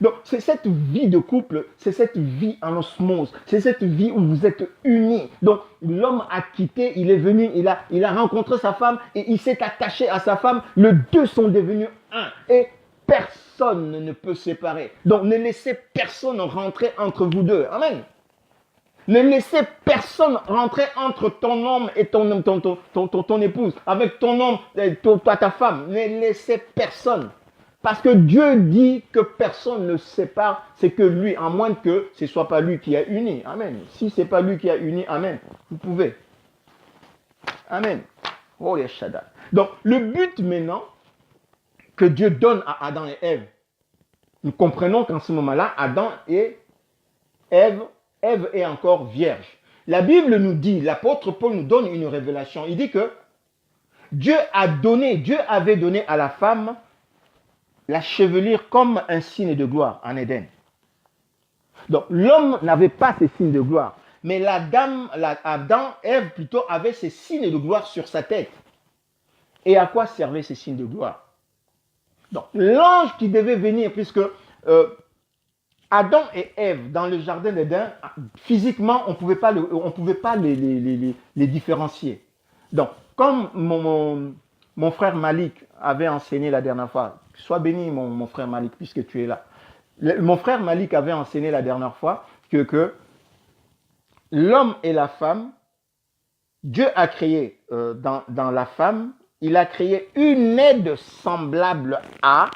donc, c'est cette vie de couple, c'est cette vie en osmose, c'est cette vie où vous êtes unis. Donc, l'homme a quitté, il est venu, il a rencontré sa femme et il s'est attaché à sa femme. Les deux sont devenus un et personne ne peut séparer. Donc, ne laissez personne rentrer entre vous deux. Amen. Ne laissez personne rentrer entre ton homme et ton épouse, avec ton homme et ta femme. Ne laissez personne. Parce que Dieu dit que personne ne sépare, c'est que lui, à moins que ce ne soit pas lui qui a uni. Amen. Si ce n'est pas lui qui a uni, amen. Vous pouvez. Amen. Oh, les Shaddai. Donc, le but maintenant que Dieu donne à Adam et Ève, nous comprenons qu'en ce moment-là, Adam et Ève est encore vierge. La Bible nous dit, l'apôtre Paul nous donne une révélation. Il dit que Dieu avait donné à la femme la chevelure comme un signe de gloire en Éden. Donc l'homme n'avait pas ces signes de gloire, mais Adam, Ève plutôt, avait ces signes de gloire sur sa tête. Et à quoi servaient ces signes de gloire? Donc l'ange qui devait venir, puisque Adam et Ève, dans le jardin d'Éden, physiquement, on ne pouvait pas les différencier. Donc, comme mon frère Malik avait enseigné la dernière fois, sois béni mon frère Malik, puisque tu es là. Mon frère Malik avait enseigné la dernière fois que l'homme et la femme, Dieu a créé dans la femme, il a créé une aide semblable à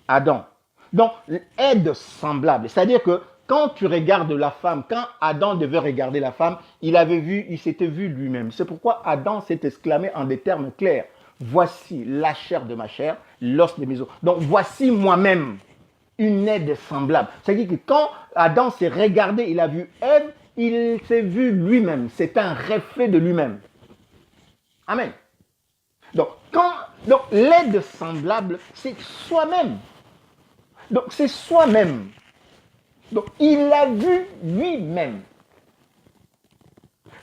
Adam. Donc, aide semblable, c'est-à-dire que quand tu regardes la femme, quand Adam devait regarder la femme, il s'était vu lui-même. C'est pourquoi Adam s'est exclamé en des termes clairs. Voici la chair de ma chair, l'os de mes os. Donc, voici moi-même une aide semblable. C'est-à-dire que quand Adam s'est regardé, il a vu Ève, il s'est vu lui-même. C'est un reflet de lui-même. Amen. Donc, l'aide semblable, c'est soi-même. Donc, c'est soi-même. Donc, il l'a vu lui-même.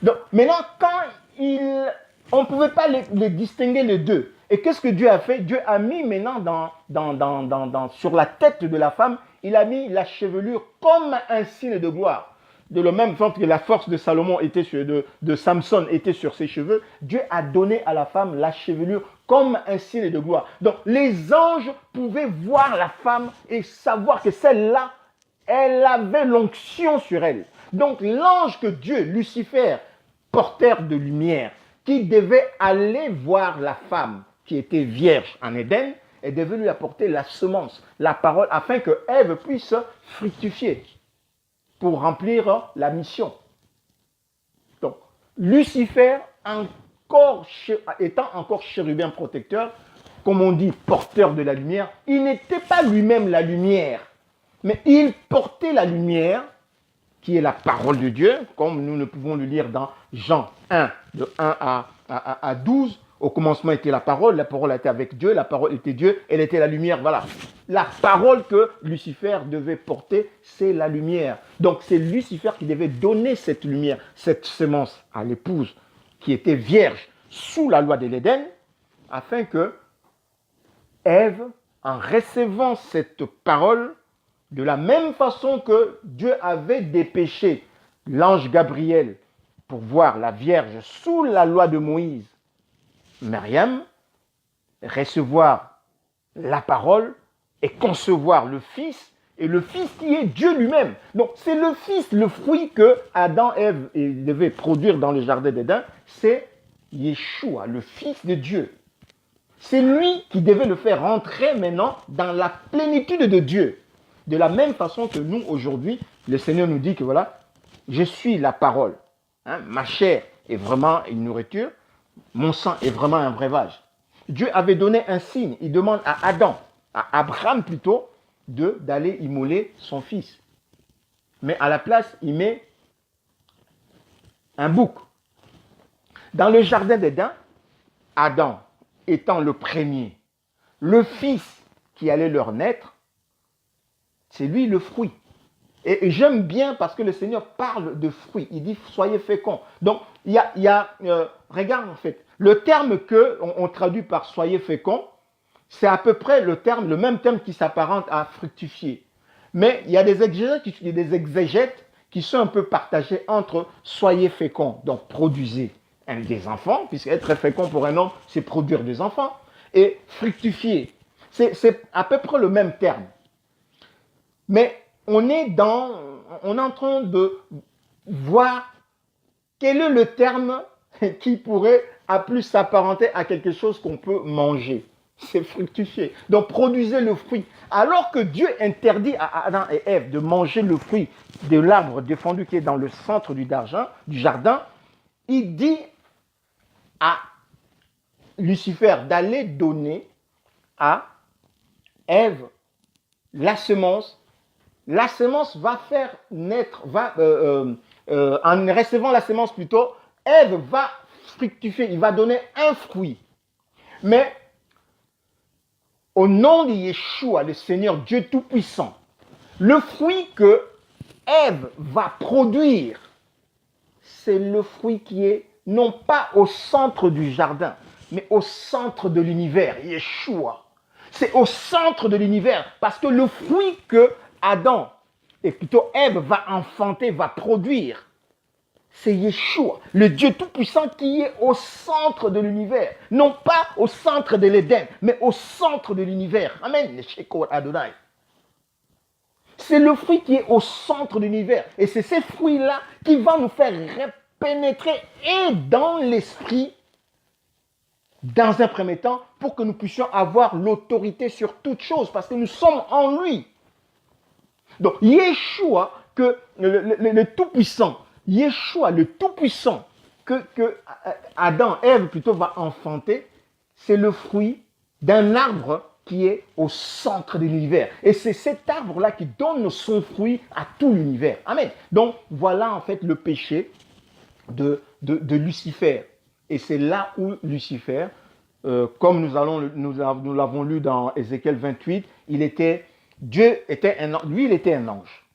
Donc, maintenant, on ne pouvait pas les distinguer les deux. Et qu'est-ce que Dieu a fait? Dieu a mis maintenant sur la tête de la femme, il a mis la chevelure comme un signe de gloire. De la même façon que la force de Salomon de Samson était sur ses cheveux, Dieu a donné à la femme la chevelure comme un signe de gloire. Donc, les anges pouvaient voir la femme et savoir que celle-là, elle avait l'onction sur elle. Donc, l'ange que Dieu, Lucifer, porteur de lumière, qui devait aller voir la femme qui était vierge en Éden, et devait lui apporter la semence, la parole, afin que Ève puisse fructifier pour remplir la mission. Donc, Lucifer, étant encore chérubin protecteur, comme on dit, porteur de la lumière, il n'était pas lui-même la lumière, mais il portait la lumière, qui est la parole de Dieu, comme nous ne pouvons le lire dans Jean 1, de 1 à 12. Au commencement était la parole était avec Dieu, la parole était Dieu, elle était la lumière, voilà. La parole que Lucifer devait porter, c'est la lumière. Donc c'est Lucifer qui devait donner cette lumière, cette semence à l'épouse qui était vierge sous la loi de l'Éden, afin que Ève, en recevant cette parole, de la même façon que Dieu avait dépêché l'ange Gabriel pour voir la Vierge sous la loi de Moïse, Myriam, recevoir la parole et concevoir le Fils, et le Fils qui est Dieu lui-même. Donc c'est le Fils, le fruit que Adam et Ève devaient produire dans le jardin d'Éden, c'est Yeshua, le Fils de Dieu. C'est lui qui devait le faire rentrer maintenant dans la plénitude de Dieu. De la même façon que nous, aujourd'hui, le Seigneur nous dit que voilà, je suis la parole. Ma chair est vraiment une nourriture, mon sang est vraiment un breuvage. Dieu avait donné un signe, il demande à Adam, à Abraham plutôt, d'aller immoler son fils. Mais à la place, il met un bouc. Dans le jardin d'Éden, Adam étant le premier, le fils qui allait leur naître, c'est lui le fruit. Et j'aime bien parce que le Seigneur parle de fruits. Il dit soyez féconds. Donc, regarde en fait, le terme qu'on traduit par soyez féconds, c'est à peu près le même terme qui s'apparente à fructifier. Mais il y a des exégètes qui sont un peu partagés entre soyez féconds, donc produisez des enfants, puisque être fécond pour un homme, c'est produire des enfants, et fructifier. C'est à peu près le même terme. Mais on est en train de voir quel est le terme qui pourrait à plus s'apparenter à quelque chose qu'on peut manger. C'est fructifier. Donc produisez le fruit. Alors que Dieu interdit à Adam et Ève de manger le fruit de l'arbre défendu qui est dans le centre du jardin, il dit à Lucifer d'aller donner à Ève la semence. La semence va faire naître, en recevant la semence plutôt, Ève va fructifier, il va donner un fruit. Mais au nom de Yeshua, le Seigneur Dieu Tout-Puissant, le fruit que Ève va produire, c'est le fruit qui est non pas au centre du jardin, mais au centre de l'univers, Yeshua. C'est au centre de l'univers, parce que le fruit que Adam, et plutôt Ève, va enfanter, va produire, c'est Yeshua, le Dieu Tout-Puissant qui est au centre de l'univers. Non pas au centre de l'Éden, mais au centre de l'univers. Amen. C'est le fruit qui est au centre de l'univers. Et c'est ces fruits-là qui vont nous faire pénétrer et dans l'esprit, dans un premier temps, pour que nous puissions avoir l'autorité sur toute chose, parce que nous sommes en lui. Donc, Yeshua, que le Tout-Puissant, Yeshua, le Tout-Puissant, que Adam, Ève plutôt va enfanter, c'est le fruit d'un arbre qui est au centre de l'univers. Et c'est cet arbre-là qui donne son fruit à tout l'univers. Amen. Donc, voilà en fait le péché de Lucifer. Et c'est là où Lucifer, comme nous l'avons lu dans Ézéchiel 28, Dieu était un ange. Lui, il était un ange.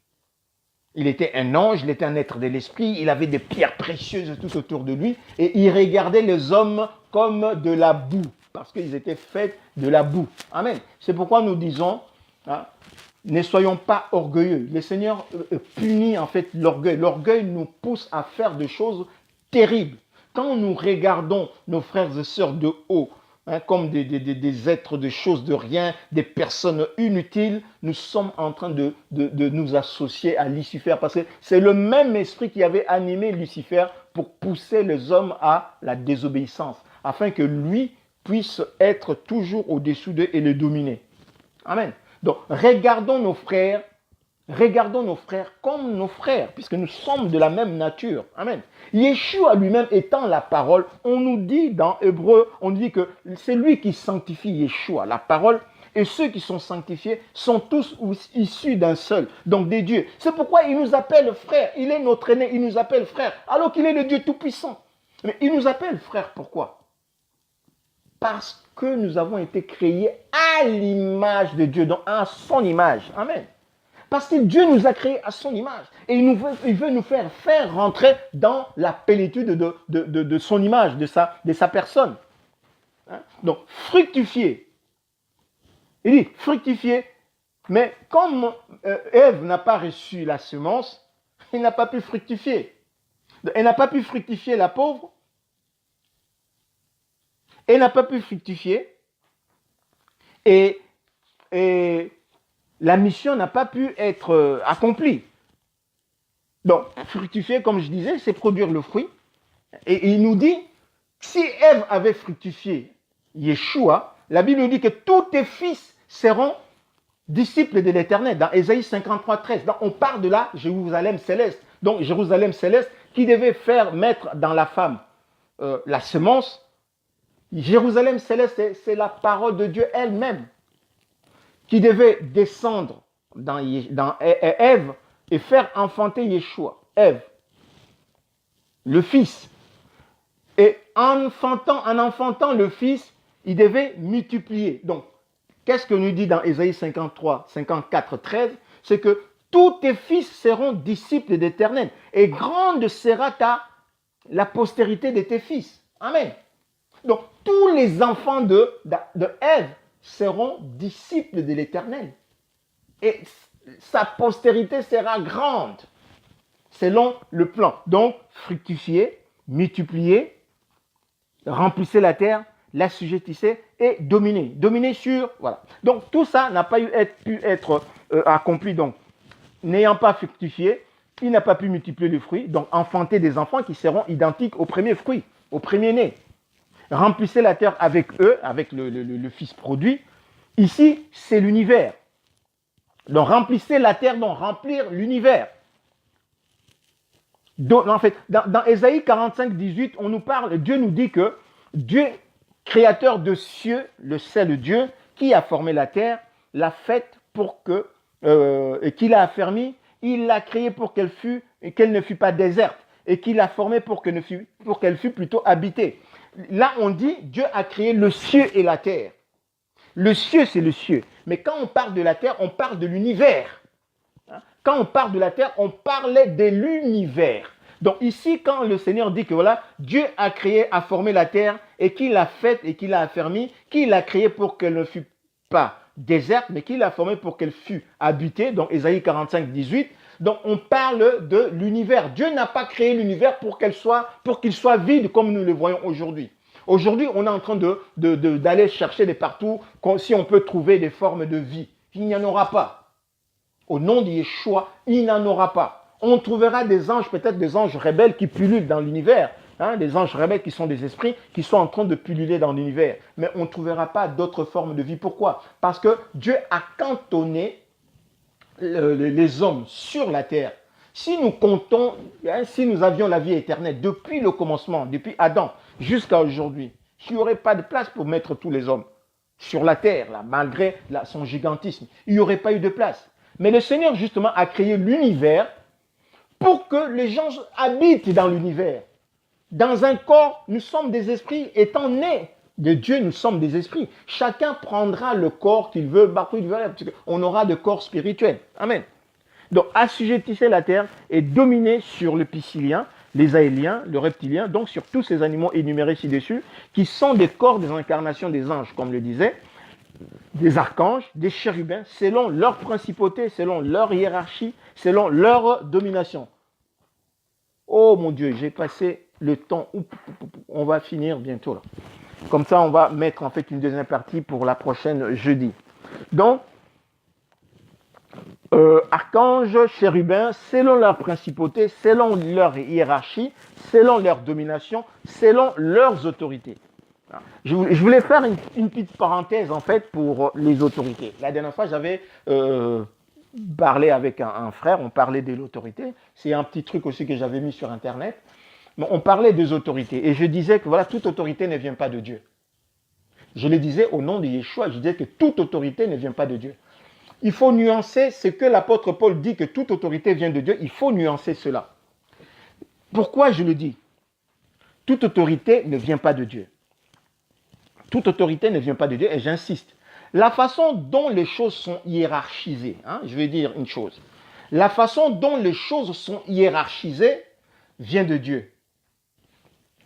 Il était un ange, il était un être de l'esprit, il avait des pierres précieuses tout autour de lui et il regardait les hommes comme de la boue, parce qu'ils étaient faits de la boue. Amen. C'est pourquoi nous disons, ne soyons pas orgueilleux. Le Seigneur punit en fait l'orgueil. L'orgueil nous pousse à faire des choses terribles. Quand nous regardons nos frères et sœurs de haut, comme des êtres de choses de rien, des personnes inutiles, nous sommes en train de nous associer à Lucifer, parce que c'est le même esprit qui avait animé Lucifer pour pousser les hommes à la désobéissance, afin que lui puisse être toujours au-dessus d'eux et les dominer. Amen. Donc, regardons nos frères comme nos frères, puisque nous sommes de la même nature. Amen. Yeshua lui-même étant la parole, on nous dit dans Hébreu, on dit que c'est lui qui sanctifie Yeshua, la parole, et ceux qui sont sanctifiés sont tous issus d'un seul, donc des dieux. C'est pourquoi il nous appelle frère, il est notre aîné, il nous appelle frère, alors qu'il est le Dieu tout-puissant. Mais il nous appelle frère, pourquoi? Parce que nous avons été créés à l'image de Dieu, donc à son image. Amen. Parce que Dieu nous a créés à son image. Et il veut nous faire rentrer dans la plénitude de son image, de sa personne. Donc, fructifier. Il dit, fructifier. Mais comme Ève n'a pas reçu la semence, elle n'a pas pu fructifier. Elle n'a pas pu fructifier, la pauvre. Elle n'a pas pu fructifier. Et la mission n'a pas pu être accomplie. Donc, fructifier, comme je disais, c'est produire le fruit. Et il nous dit, si Ève avait fructifié Yeshua, la Bible nous dit que tous tes fils seront disciples de l'Éternel. Dans Ésaïe 53, 13, donc on parle de la Jérusalem céleste. Donc, Jérusalem céleste qui devait faire mettre dans la femme la semence. Jérusalem céleste, c'est la parole de Dieu elle-même, qui devait descendre dans Ève et faire enfanter Yeshua, Ève, le fils. Et en enfantant le fils, il devait multiplier. Donc, qu'est-ce que nous dit dans Ésaïe 54, 13? C'est que tous tes fils seront disciples d'Éternel et grande sera la postérité de tes fils. Amen. Donc, tous les enfants de Ève seront disciples de l'Éternel. Et sa postérité sera grande, selon le plan. Donc, fructifier, multiplier, remplissez la terre, l'assujettissez et dominer. Dominer sur... Voilà. Donc, tout ça n'a pas pu être accompli. Donc, n'ayant pas fructifié, il n'a pas pu multiplier les fruits. Donc, enfanter des enfants qui seront identiques au premier fruit, au premier-né. Remplissez la terre avec eux, avec le fils produit. Ici, c'est l'univers. Donc, remplissez la terre, donc remplir l'univers. Donc, en fait, dans Ésaïe 45, 18, on nous parle, Dieu nous dit que Dieu, créateur de cieux, c'est le Dieu qui a formé la terre, l'a faite pour que, et qui l'a affermie, il l'a créée pour qu'elle ne fût pas déserte, et qu'il l'a formée pour qu'elle fût plutôt habitée. Là, on dit, Dieu a créé le ciel et la terre. Le ciel, c'est le ciel. Mais quand on parle de la terre, on parle de l'univers. Quand on parle de la terre, on parlait de l'univers. Donc ici, quand le Seigneur dit que voilà, Dieu a créé, a formé la terre et qu'il l'a faite et qu'il l'a affermie, qu'il l'a créée pour qu'elle ne fût pas déserte, mais qu'il l'a formée pour qu'elle fût habitée. Donc Ésaïe 45, 18. Donc on parle de l'univers. Dieu n'a pas créé l'univers pour qu'il soit vide comme nous le voyons aujourd'hui. Aujourd'hui, on est en train d'aller chercher de partout si on peut trouver des formes de vie. Il n'y en aura pas. Au nom de Yeshua, il n'en aura pas. On trouvera des anges, peut-être des anges rebelles qui pullulent dans l'univers. Des anges rebelles qui sont des esprits qui sont en train de pulluler dans l'univers. Mais on ne trouvera pas d'autres formes de vie. Pourquoi? Parce que Dieu a cantonné les hommes sur la terre. Si nous comptons, si nous avions la vie éternelle depuis le commencement, depuis Adam jusqu'à aujourd'hui, il n'y aurait pas de place pour mettre tous les hommes sur la terre, là, malgré son gigantisme. Il n'y aurait pas eu de place. Mais le Seigneur, justement, a créé l'univers pour que les gens habitent dans l'univers. Dans un corps, nous sommes des esprits. Étant nés de Dieu, nous sommes des esprits. Chacun prendra le corps qu'il veut, on aura de corps spirituels. Amen. Donc, assujettissez la terre et dominez sur le piscilien, les aéliens, le reptilien, donc sur tous ces animaux énumérés ci-dessus, qui sont des corps des incarnations des anges, comme le disait, des archanges, des chérubins, selon leur principauté, selon leur hiérarchie, selon leur domination. Oh mon Dieu, j'ai passé le temps, on va finir bientôt là. Comme ça, on va mettre en fait une deuxième partie pour la prochaine jeudi. Donc, archanges, chérubins, selon leur principauté, selon leur hiérarchie, selon leur domination, selon leurs autorités. Je voulais faire une petite parenthèse en fait pour les autorités. La dernière fois, j'avais parlé avec un frère, on parlait de l'autorité. C'est un petit truc aussi que j'avais mis sur Internet. Mais on parlait des autorités et je disais que voilà, toute autorité ne vient pas de Dieu. Je le disais au nom de Yeshua, je disais que toute autorité ne vient pas de Dieu. Il faut nuancer ce que l'apôtre Paul dit que toute autorité vient de Dieu. Il faut nuancer cela. Pourquoi je le dis? Toute autorité ne vient pas de Dieu. Toute autorité ne vient pas de Dieu et j'insiste. La façon dont les choses sont hiérarchisées, je vais dire une chose. La façon dont les choses sont hiérarchisées vient de Dieu.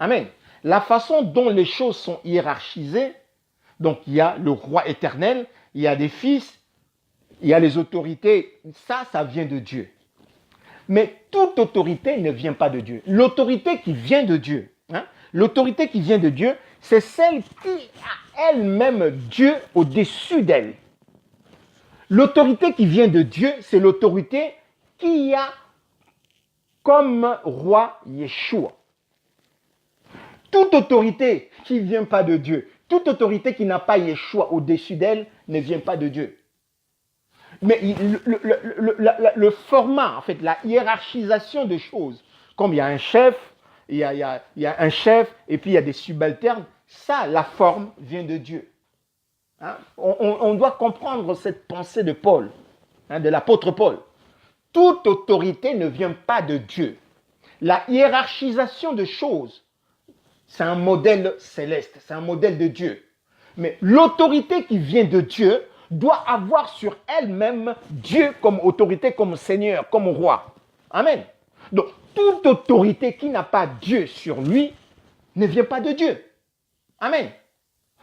Amen. La façon dont les choses sont hiérarchisées, donc il y a le roi éternel, il y a des fils, il y a les autorités, ça vient de Dieu. Mais toute autorité ne vient pas de Dieu. L'autorité qui vient de Dieu, l'autorité qui vient de Dieu, c'est celle qui a elle-même Dieu au-dessus d'elle. L'autorité qui vient de Dieu, c'est l'autorité qui a comme roi Yeshua. Toute autorité qui ne vient pas de Dieu, toute autorité qui n'a pas Yeshua au-dessus d'elle ne vient pas de Dieu. Mais le format, en fait, la hiérarchisation des choses, comme il y a un chef, il y a un chef et puis il y a des subalternes, ça, la forme vient de Dieu. On doit comprendre cette pensée de Paul, de l'apôtre Paul. Toute autorité ne vient pas de Dieu. La hiérarchisation des choses, c'est un modèle céleste, c'est un modèle de Dieu. Mais l'autorité qui vient de Dieu doit avoir sur elle-même Dieu comme autorité, comme Seigneur, comme roi. Amen. Donc, toute autorité qui n'a pas Dieu sur lui ne vient pas de Dieu. Amen.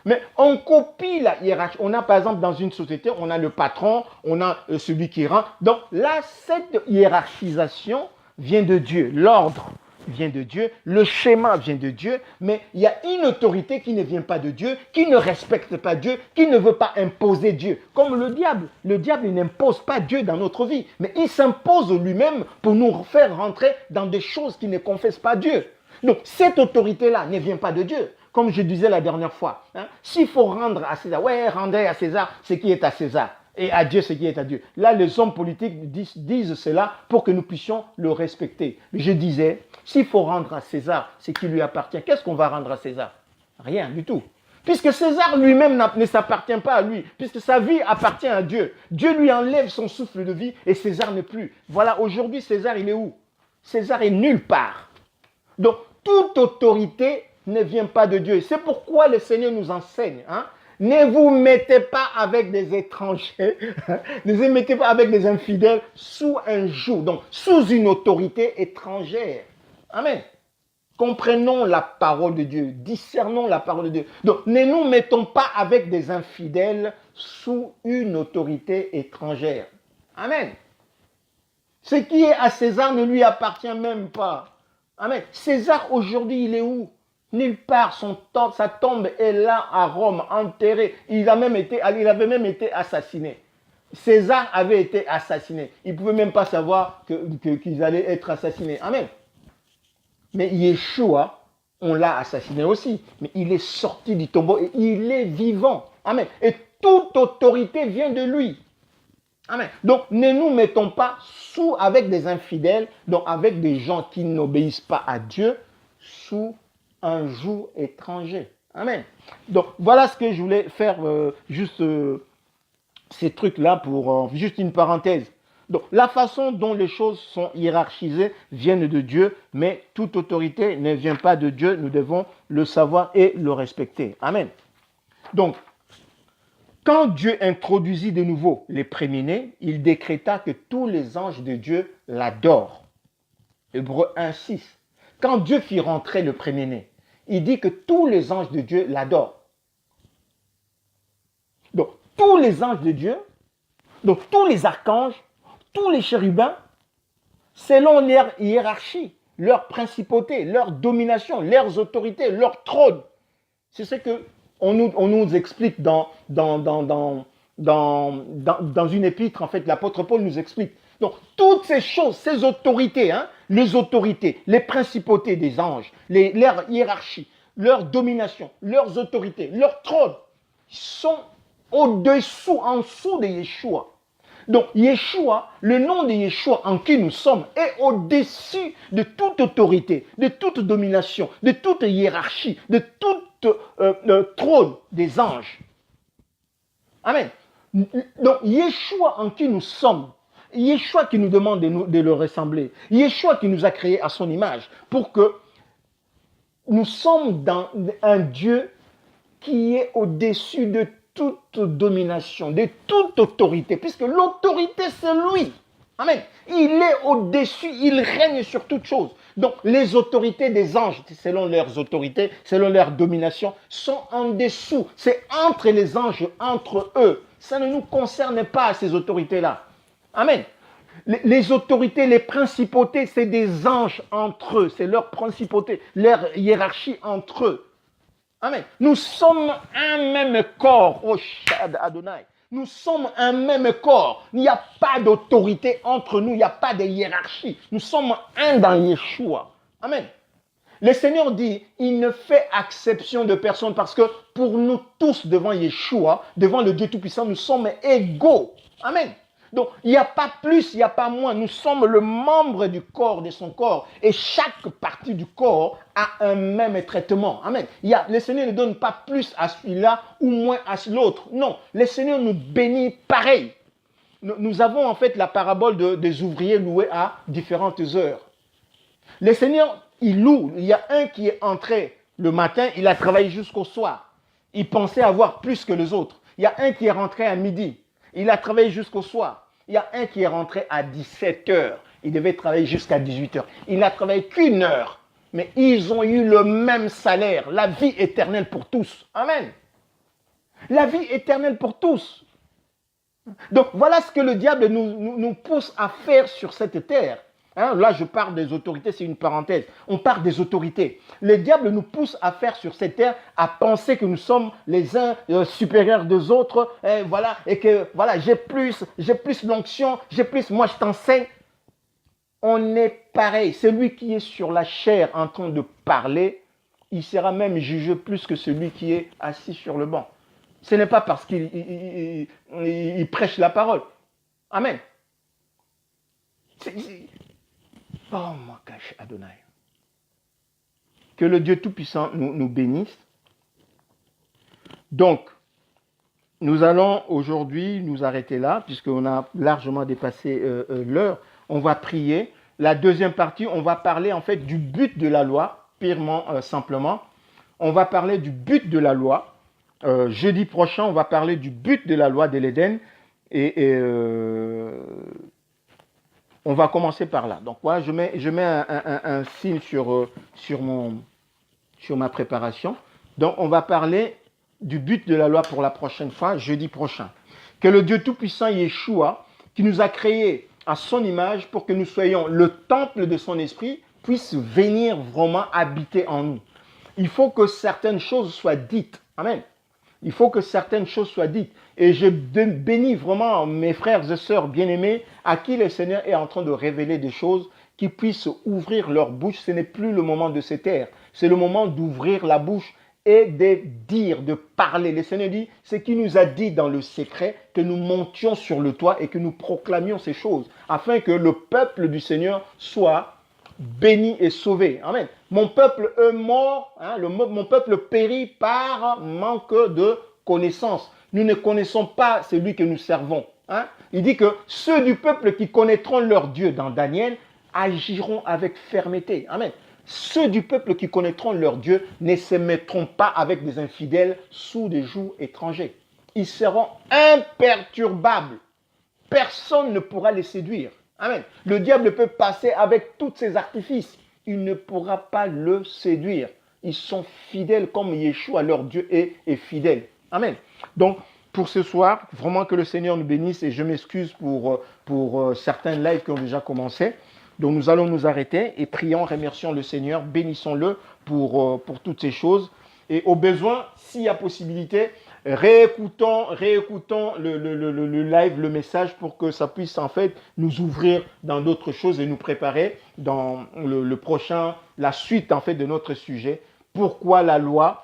Mais on copie la hiérarchie. On a par exemple dans une société, on a le patron, on a celui qui rend. Donc là, cette hiérarchisation vient de Dieu. L'ordre vient de Dieu, le schéma vient de Dieu, mais il y a une autorité qui ne vient pas de Dieu, qui ne respecte pas Dieu, qui ne veut pas imposer Dieu. Comme le diable. Le diable, il n'impose pas Dieu dans notre vie, mais il s'impose lui-même pour nous faire rentrer dans des choses qui ne confessent pas Dieu. Donc, cette autorité-là ne vient pas de Dieu. Comme je disais la dernière fois, s'il faut rendre à César, rendez à César ce qui est à César, et à Dieu ce qui est à Dieu. Là, les hommes politiques disent cela pour que nous puissions le respecter. Je disais, s'il faut rendre à César ce qui lui appartient, qu'est-ce qu'on va rendre à César? Rien du tout. Puisque César lui-même ne s'appartient pas à lui, puisque sa vie appartient à Dieu. Dieu lui enlève son souffle de vie et César n'est plus. Voilà, aujourd'hui, César, il est où? César est nulle part. Donc, toute autorité ne vient pas de Dieu. C'est pourquoi le Seigneur nous enseigne. Ne vous mettez pas avec des étrangers, ne vous mettez pas avec des infidèles sous un joug, donc sous une autorité étrangère. Amen. Comprenons la parole de Dieu, discernons la parole de Dieu. Donc ne nous mettons pas avec des infidèles sous une autorité étrangère. Amen. Ce qui est à César ne lui appartient même pas. Amen. César aujourd'hui, il est où? Nulle part, sa tombe est là à Rome, enterrée. Il avait même été assassiné. César avait été assassiné. Ils ne pouvaient même pas savoir qu'ils allaient être assassinés. Amen. Mais Yeshua, on l'a assassiné aussi. Mais il est sorti du tombeau et il est vivant. Amen. Et toute autorité vient de lui. Amen. Donc, ne nous mettons pas sous avec des infidèles, donc avec des gens qui n'obéissent pas à Dieu, sous un joug étranger. Amen. Donc, voilà ce que je voulais faire, ces trucs-là pour juste une parenthèse. Donc, la façon dont les choses sont hiérarchisées viennent de Dieu, mais toute autorité ne vient pas de Dieu. Nous devons le savoir et le respecter. Amen. Donc, quand Dieu introduisit de nouveau les prémunés, il décréta que tous les anges de Dieu l'adorent. Hébreux 1:6. Quand Dieu fit rentrer le prémuné, il dit que tous les anges de Dieu l'adorent. Donc, tous les anges de Dieu, donc tous les archanges, tous les chérubins, selon leur hiérarchie, leur principauté, leur domination, leurs autorités, leur trône. C'est ce qu'on nous explique dans une épître, en fait, l'apôtre Paul nous explique. Donc, toutes ces choses, ces autorités, les autorités, les principautés des anges, leur hiérarchie, leur domination, leurs autorités, leur trône, sont au-dessous, en dessous de Yeshua. Donc, Yeshua, le nom de Yeshua en qui nous sommes, est au-dessus de toute autorité, de toute domination, de toute hiérarchie, de tout trône des anges. Amen. Donc, Yeshua en qui nous sommes, Yeshua qui nous demande de le ressembler, Yeshua qui nous a créés à son image, pour que nous sommes dans un Dieu qui est au-dessus de toute domination, de toute autorité, puisque l'autorité, c'est lui. Amen. Il est au-dessus, il règne sur toute chose. Donc, les autorités des anges, selon leurs autorités, selon leur domination, sont en dessous. C'est entre les anges, entre eux. Ça ne nous concerne pas, ces autorités-là. Amen. Les autorités, les principautés, c'est des anges entre eux. C'est leur principauté, leur hiérarchie entre eux. Amen. Nous sommes un même corps, oh Shad Adonai. Nous sommes un même corps. Il n'y a pas d'autorité entre nous, il n'y a pas de hiérarchie. Nous sommes un dans Yeshua. Amen. Le Seigneur dit, il ne fait exception de personne parce que pour nous tous devant Yeshua, devant le Dieu Tout-Puissant, nous sommes égaux. Amen. Donc, il n'y a pas plus, il n'y a pas moins. Nous sommes le membre du corps de son corps. Et chaque partie du corps a un même traitement. Amen. Le Seigneur ne donne pas plus à celui-là ou moins à l'autre. Non, le Seigneur nous bénit pareil. Nous avons en fait la parabole des ouvriers loués à différentes heures. Le Seigneur, il loue. Il y a un qui est entré le matin, il a travaillé jusqu'au soir. Il pensait avoir plus que les autres. Il y a un qui est rentré à midi. Il a travaillé jusqu'au soir. Il y a un qui est rentré à 17 heures. Il devait travailler jusqu'à 18 heures. Il n'a travaillé qu'une heure. Mais ils ont eu le même salaire. La vie éternelle pour tous. Amen. La vie éternelle pour tous. Donc voilà ce que le diable nous pousse à faire sur cette terre. Là, je parle des autorités, c'est une parenthèse. On parle des autorités. Le diable nous pousse à faire sur cette terre, à penser que nous sommes les uns supérieurs des autres, et que voilà, j'ai plus l'onction, j'ai plus, moi je t'enseigne. On est pareil. Celui qui est sur la chair en train de parler, il sera même jugé plus que celui qui est assis sur le banc. Ce n'est pas parce qu'il prêche la parole. Amen. Oh mon cache Adonai. Que le Dieu Tout-Puissant nous bénisse. Donc, nous allons aujourd'hui nous arrêter là, puisqu'on a largement dépassé l'heure. On va prier. La deuxième partie, on va parler en fait du but de la loi, purement, simplement. On va parler du but de la loi. Jeudi prochain, on va parler du but de la loi de l'Éden. On va commencer par là. Donc voilà, je mets un signe sur ma préparation. Donc on va parler du but de la loi pour la prochaine fois, jeudi prochain. Que le Dieu Tout-Puissant Yeshua, qui nous a créés à son image pour que nous soyons le temple de son esprit, puisse venir vraiment habiter en nous. Il faut que certaines choses soient dites. Amen. Il faut que certaines choses soient dites. Et je bénis vraiment mes frères et sœurs bien-aimés à qui le Seigneur est en train de révéler des choses qui puissent ouvrir leur bouche. Ce n'est plus le moment de se taire. C'est le moment d'ouvrir la bouche et de dire, de parler. Le Seigneur dit, c'est qu'il nous a dit dans le secret que nous montions sur le toit et que nous proclamions ces choses, afin que le peuple du Seigneur soit béni et sauvé. Amen. Mon peuple est mort, mon peuple périt par manque de connaissance. Nous ne connaissons pas celui que nous servons. Il dit que ceux du peuple qui connaîtront leur Dieu dans Daniel agiront avec fermeté. Amen. Ceux du peuple qui connaîtront leur Dieu ne se mettront pas avec des infidèles sous des jougs étrangers. Ils seront imperturbables. Personne ne pourra les séduire. Amen. Le diable peut passer avec tous ses artifices. Il ne pourra pas le séduire. Ils sont fidèles comme Yeshua, leur Dieu, est fidèle. Amen. Donc, pour ce soir, vraiment que le Seigneur nous bénisse et je m'excuse pour certains lives qui ont déjà commencé. Donc nous allons nous arrêter et prions, remercions le Seigneur, bénissons-le pour toutes ces choses. Et au besoin, s'il y a possibilité, réécoutons le live, le message pour que ça puisse en fait nous ouvrir dans d'autres choses et nous préparer dans la suite en fait de notre sujet. Pourquoi la loi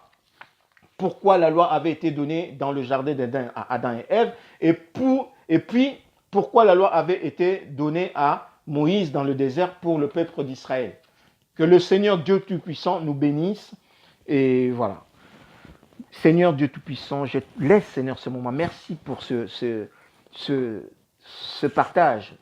avait été donnée dans le jardin d'Éden à Adam et Ève et puis pourquoi la loi avait été donnée à Moïse dans le désert pour le peuple d'Israël. Que le Seigneur Dieu Tout-Puissant nous bénisse. Et voilà. Seigneur Dieu Tout-Puissant, je laisse Seigneur ce moment. Merci pour ce partage.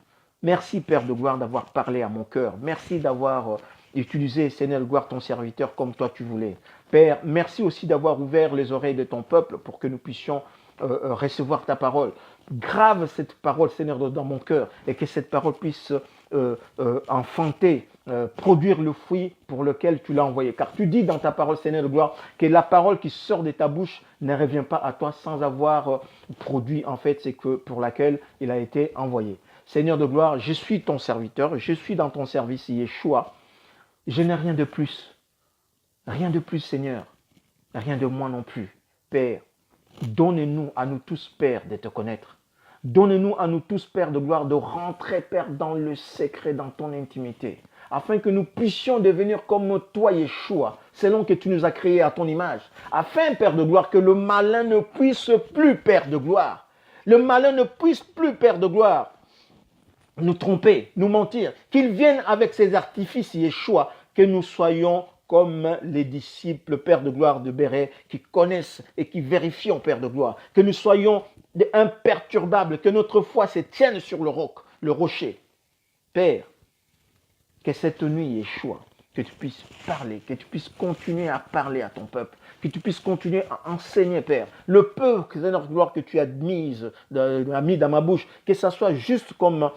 Merci Père de gloire d'avoir parlé à mon cœur. Merci d'avoir utilisé Seigneur de gloire ton serviteur comme toi tu voulais. Père, merci aussi d'avoir ouvert les oreilles de ton peuple pour que nous puissions recevoir ta parole. Grave cette parole, Seigneur, dans mon cœur et que cette parole puisse enfanter, produire le fruit pour lequel tu l'as envoyé. Car tu dis dans ta parole, Seigneur de gloire, que la parole qui sort de ta bouche ne revient pas à toi sans avoir produit en fait ce que pour laquelle il a été envoyé. Seigneur de gloire, je suis ton serviteur, je suis dans ton service, Yeshua. Je n'ai rien de plus. Rien de plus, Seigneur. Rien de moins non plus. Père, donne-nous à nous tous, Père, de te connaître. Donne-nous à nous tous, Père de gloire, de rentrer, Père, dans le secret, dans ton intimité, afin que nous puissions devenir comme toi, Yeshua, selon que tu nous as créés à ton image. Afin, Père de gloire, que le malin ne puisse plus, Père de gloire. Le malin ne puisse plus, Père de gloire, nous tromper, nous mentir. Qu'il vienne avec ses artifices, Yeshua, que nous soyons comme les disciples, Père de gloire de Béret, qui connaissent et qui vérifient, Père de gloire. Que nous soyons imperturbables, que notre foi se tienne sur le roc, le rocher. Père, que cette nuit, Yeshua, que tu puisses parler, que tu puisses continuer à parler à ton peuple, que tu puisses continuer à enseigner, Père. Le peu, Seigneur de gloire, que tu as mis dans ma bouche, que ça soit juste comme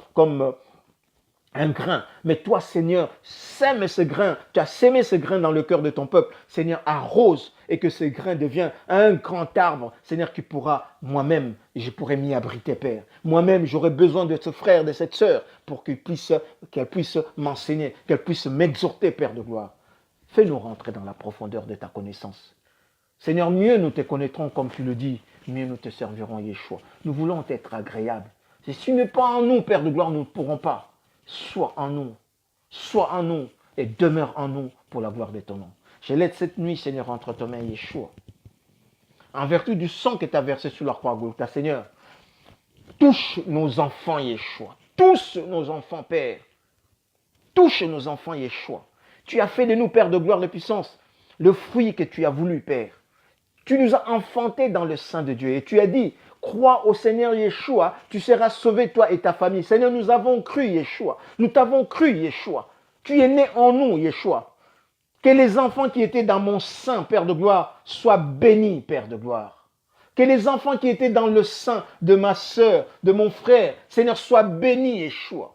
un grain. Mais toi, Seigneur, sème ce grain. Tu as sémé ce grain dans le cœur de ton peuple. Seigneur, arrose et que ce grain devienne un grand arbre. Seigneur, qui pourra, moi-même, je pourrais m'y abriter, Père. Moi-même, j'aurais besoin de ce frère, de cette sœur, pour qu'elle puisse m'enseigner, qu'elle puisse m'exhorter, Père de gloire. Fais-nous rentrer dans la profondeur de ta connaissance. Seigneur, mieux nous te connaîtrons comme tu le dis, mieux nous te servirons, Yeshua. Nous voulons être agréables. Si tu n'es pas en nous, Père de gloire, nous ne pourrons pas. Sois en nous et demeure en nous pour la gloire de ton nom. Je laisse cette nuit, Seigneur, entre tes mains, Yeshua. En vertu du sang que tu as versé sur la croix, Golgotha, Seigneur, touche nos enfants, Yeshua. Touche nos enfants, Père. Touche nos enfants, Yeshua. Tu as fait de nous, Père de gloire, de puissance, le fruit que tu as voulu, Père. Tu nous as enfantés dans le sein de Dieu et tu as dit, crois au Seigneur Yeshua, tu seras sauvé, toi et ta famille. Seigneur, nous avons cru, Yeshua. Nous t'avons cru, Yeshua. Tu es né en nous, Yeshua. Que les enfants qui étaient dans mon sein, Père de gloire, soient bénis, Père de gloire. Que les enfants qui étaient dans le sein de ma sœur, de mon frère, Seigneur, soient bénis, Yeshua.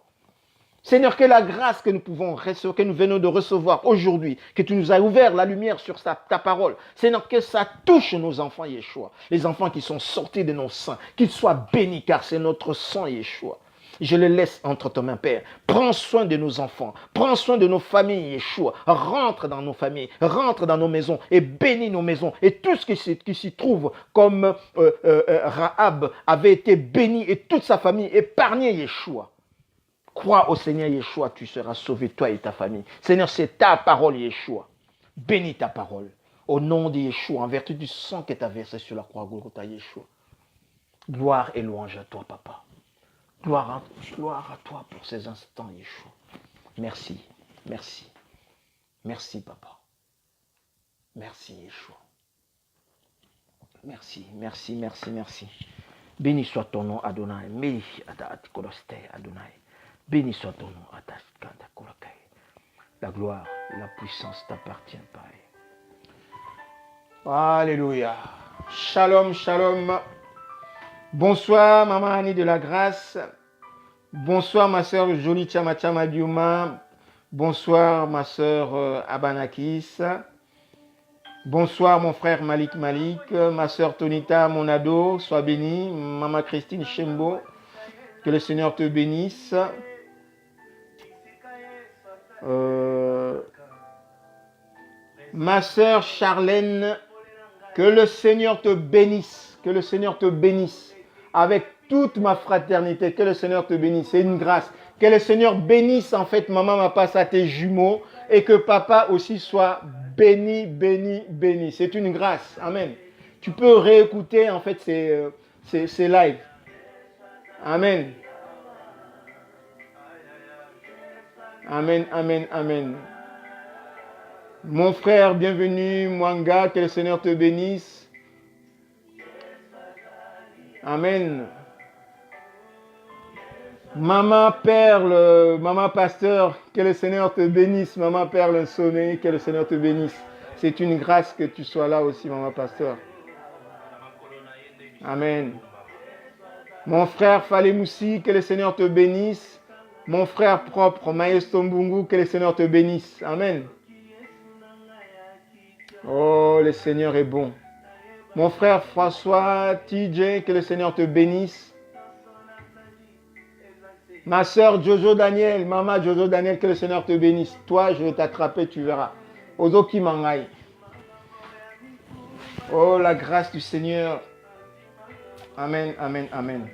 Seigneur, que la grâce que nous venons de recevoir aujourd'hui, que tu nous as ouvert la lumière sur ta parole, Seigneur, que ça touche nos enfants, Yeshua. Les enfants qui sont sortis de nos seins, qu'ils soient bénis, car c'est notre sang, Yeshua. Je les laisse entre tes mains, Père. Prends soin de nos enfants. Prends soin de nos familles, Yeshua. Rentre dans nos familles. Rentre dans nos maisons et bénis nos maisons. Et tout ce qui s'y trouve, comme Rahab avait été béni et toute sa famille épargnée, Yeshua. Crois au Seigneur Yeshua, tu seras sauvé, toi et ta famille. Seigneur, c'est ta parole, Yeshua. Bénis ta parole. Au nom de Yeshua, en vertu du sang qui t'a versé sur la croix Golgotha, Yeshua. Gloire et louange à toi, Papa. Gloire à toi pour ces instants, Yeshua. Merci, merci. Merci, Papa. Merci, Yeshua. Merci, merci, merci, merci. Béni soit ton nom, Adonai. Béni soit ton nom, la gloire, la puissance t'appartient, Père. Alléluia. Shalom, shalom. Bonsoir, Maman Annie de la Grâce. Bonsoir, ma soeur Jolie Chama Chama Biuma. Bonsoir, ma soeur Abanakis. Bonsoir, mon frère Malik Malik. Ma soeur Tonita Monado. Sois bénie. Maman Christine Chembo. Que le Seigneur te bénisse. Ma soeur Charlène. Que le Seigneur te bénisse. Que le Seigneur te bénisse. Avec toute ma fraternité, que le Seigneur te bénisse. C'est une grâce. Que le Seigneur bénisse en fait maman Mapas à tes jumeaux et que papa aussi soit béni, béni, béni. C'est une grâce. Amen. Tu peux réécouter en fait ces lives. Amen. Amen, amen, amen. Mon frère, bienvenue, Mwanga, que le Seigneur te bénisse. Amen. Maman Perle, Maman Pasteur, que le Seigneur te bénisse. Maman Perle Sommet, que le Seigneur te bénisse. C'est une grâce que tu sois là aussi, Maman Pasteur. Amen. Mon frère Falemoussi, que le Seigneur te bénisse. Mon frère propre, Maestro Mbungu, que le Seigneur te bénisse. Amen. Oh, le Seigneur est bon. Mon frère François TJ, que le Seigneur te bénisse. Ma soeur Jojo Daniel, maman Jojo Daniel, que le Seigneur te bénisse. Toi, je vais t'attraper, tu verras. Ozoki Mangai. Oh, la grâce du Seigneur. Amen, amen, amen.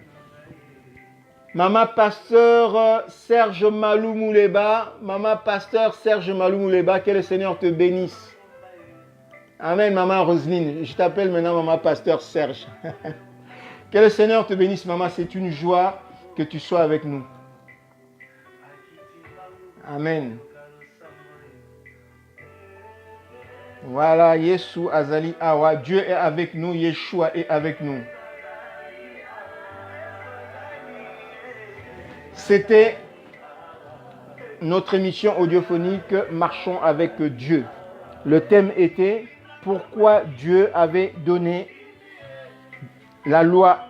Maman pasteur Serge Malou Mouleba, maman pasteur Serge Malou Mouleba, que le Seigneur te bénisse. Amen, maman Roselyne. Je t'appelle maintenant maman pasteur Serge. Que le Seigneur te bénisse, maman. C'est une joie que tu sois avec nous. Amen. Voilà, Yesu Azali Awa. Dieu est avec nous. Yeshua est avec nous. C'était notre émission audiophonique Marchons avec Dieu. Le thème était pourquoi Dieu avait donné la loi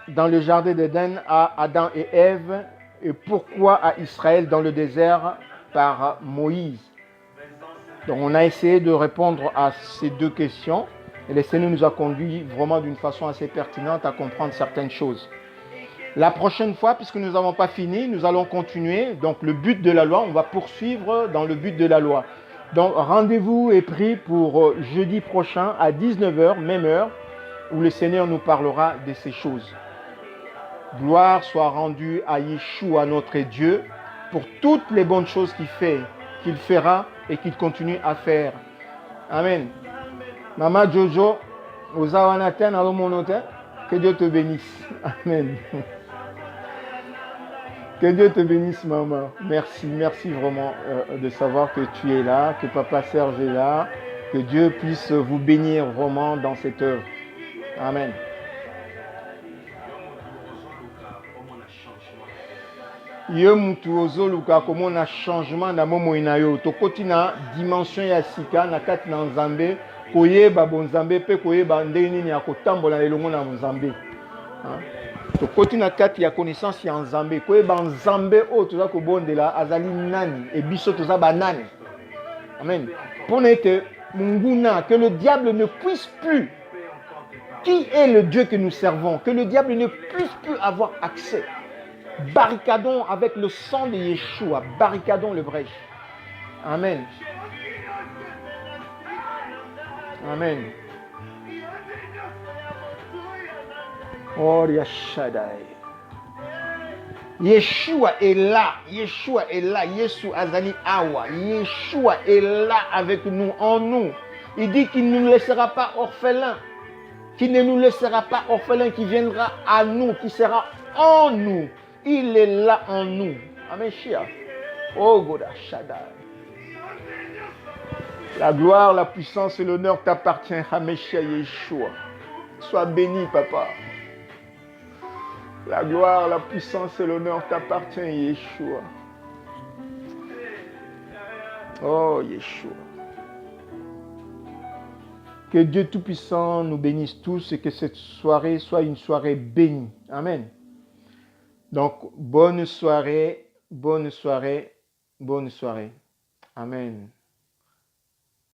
dans le jardin d'Éden à Adam et Ève et pourquoi à Israël dans le désert par Moïse. Donc on a essayé de répondre à ces deux questions et le Seigneur nous a conduit vraiment d'une façon assez pertinente à comprendre certaines choses. La prochaine fois, puisque nous n'avons pas fini, nous allons continuer. Donc le but de la loi, on va poursuivre dans le but de la loi. Donc rendez-vous est pris pour jeudi prochain à 19h, même heure, où le Seigneur nous parlera de ces choses. Gloire soit rendue à Yeshua notre Dieu pour toutes les bonnes choses qu'il fait, qu'il fera et qu'il continue à faire. Amen. Maman Jojo, Ozawanatan, Alomonote, que Dieu te bénisse. Amen. Que Dieu te bénisse, maman. Merci, merci vraiment de savoir que tu es là, que Papa Serge est là, que Dieu puisse vous bénir vraiment dans cette œuvre. Amen. Yo mutu ozoluka komo na changement na momo inayo tokoti na dimension ya sika na kati na Nzambe koyeba bonzambe pe koyeba ndenge nini ya kotambola elongo na Nzambe. Tokoti na kati ya connaissance ya Nzambe koyeba Nzambe o toza kobondela azali nani et biso toza banani. Amen. Pour que munguna que le diable ne puisse plus. Qui est le Dieu que nous servons? Que le diable ne puisse plus avoir accès. Barricadons avec le sang de Yeshua. Barricadons le brèche. Amen. Amen. Oh, Yashadai. Yeshua est là. Yeshua est là. Yeshua Azali Awa. Yeshua est là avec nous, en nous. Il dit qu'il ne nous laissera pas orphelins. Qu'il ne nous laissera pas orphelins, qui viendra à nous, qui sera en nous. Il est là en nous. Amen. Oh, Goda Shaddai. La gloire, la puissance et l'honneur t'appartient, Hameshia Yeshua. Sois béni, papa. La gloire, la puissance et l'honneur t'appartient, Yeshua. Oh, Yeshua. Que Dieu Tout-Puissant nous bénisse tous et que cette soirée soit une soirée bénie. Amen. Donc, bonne soirée, bonne soirée, bonne soirée. Amen.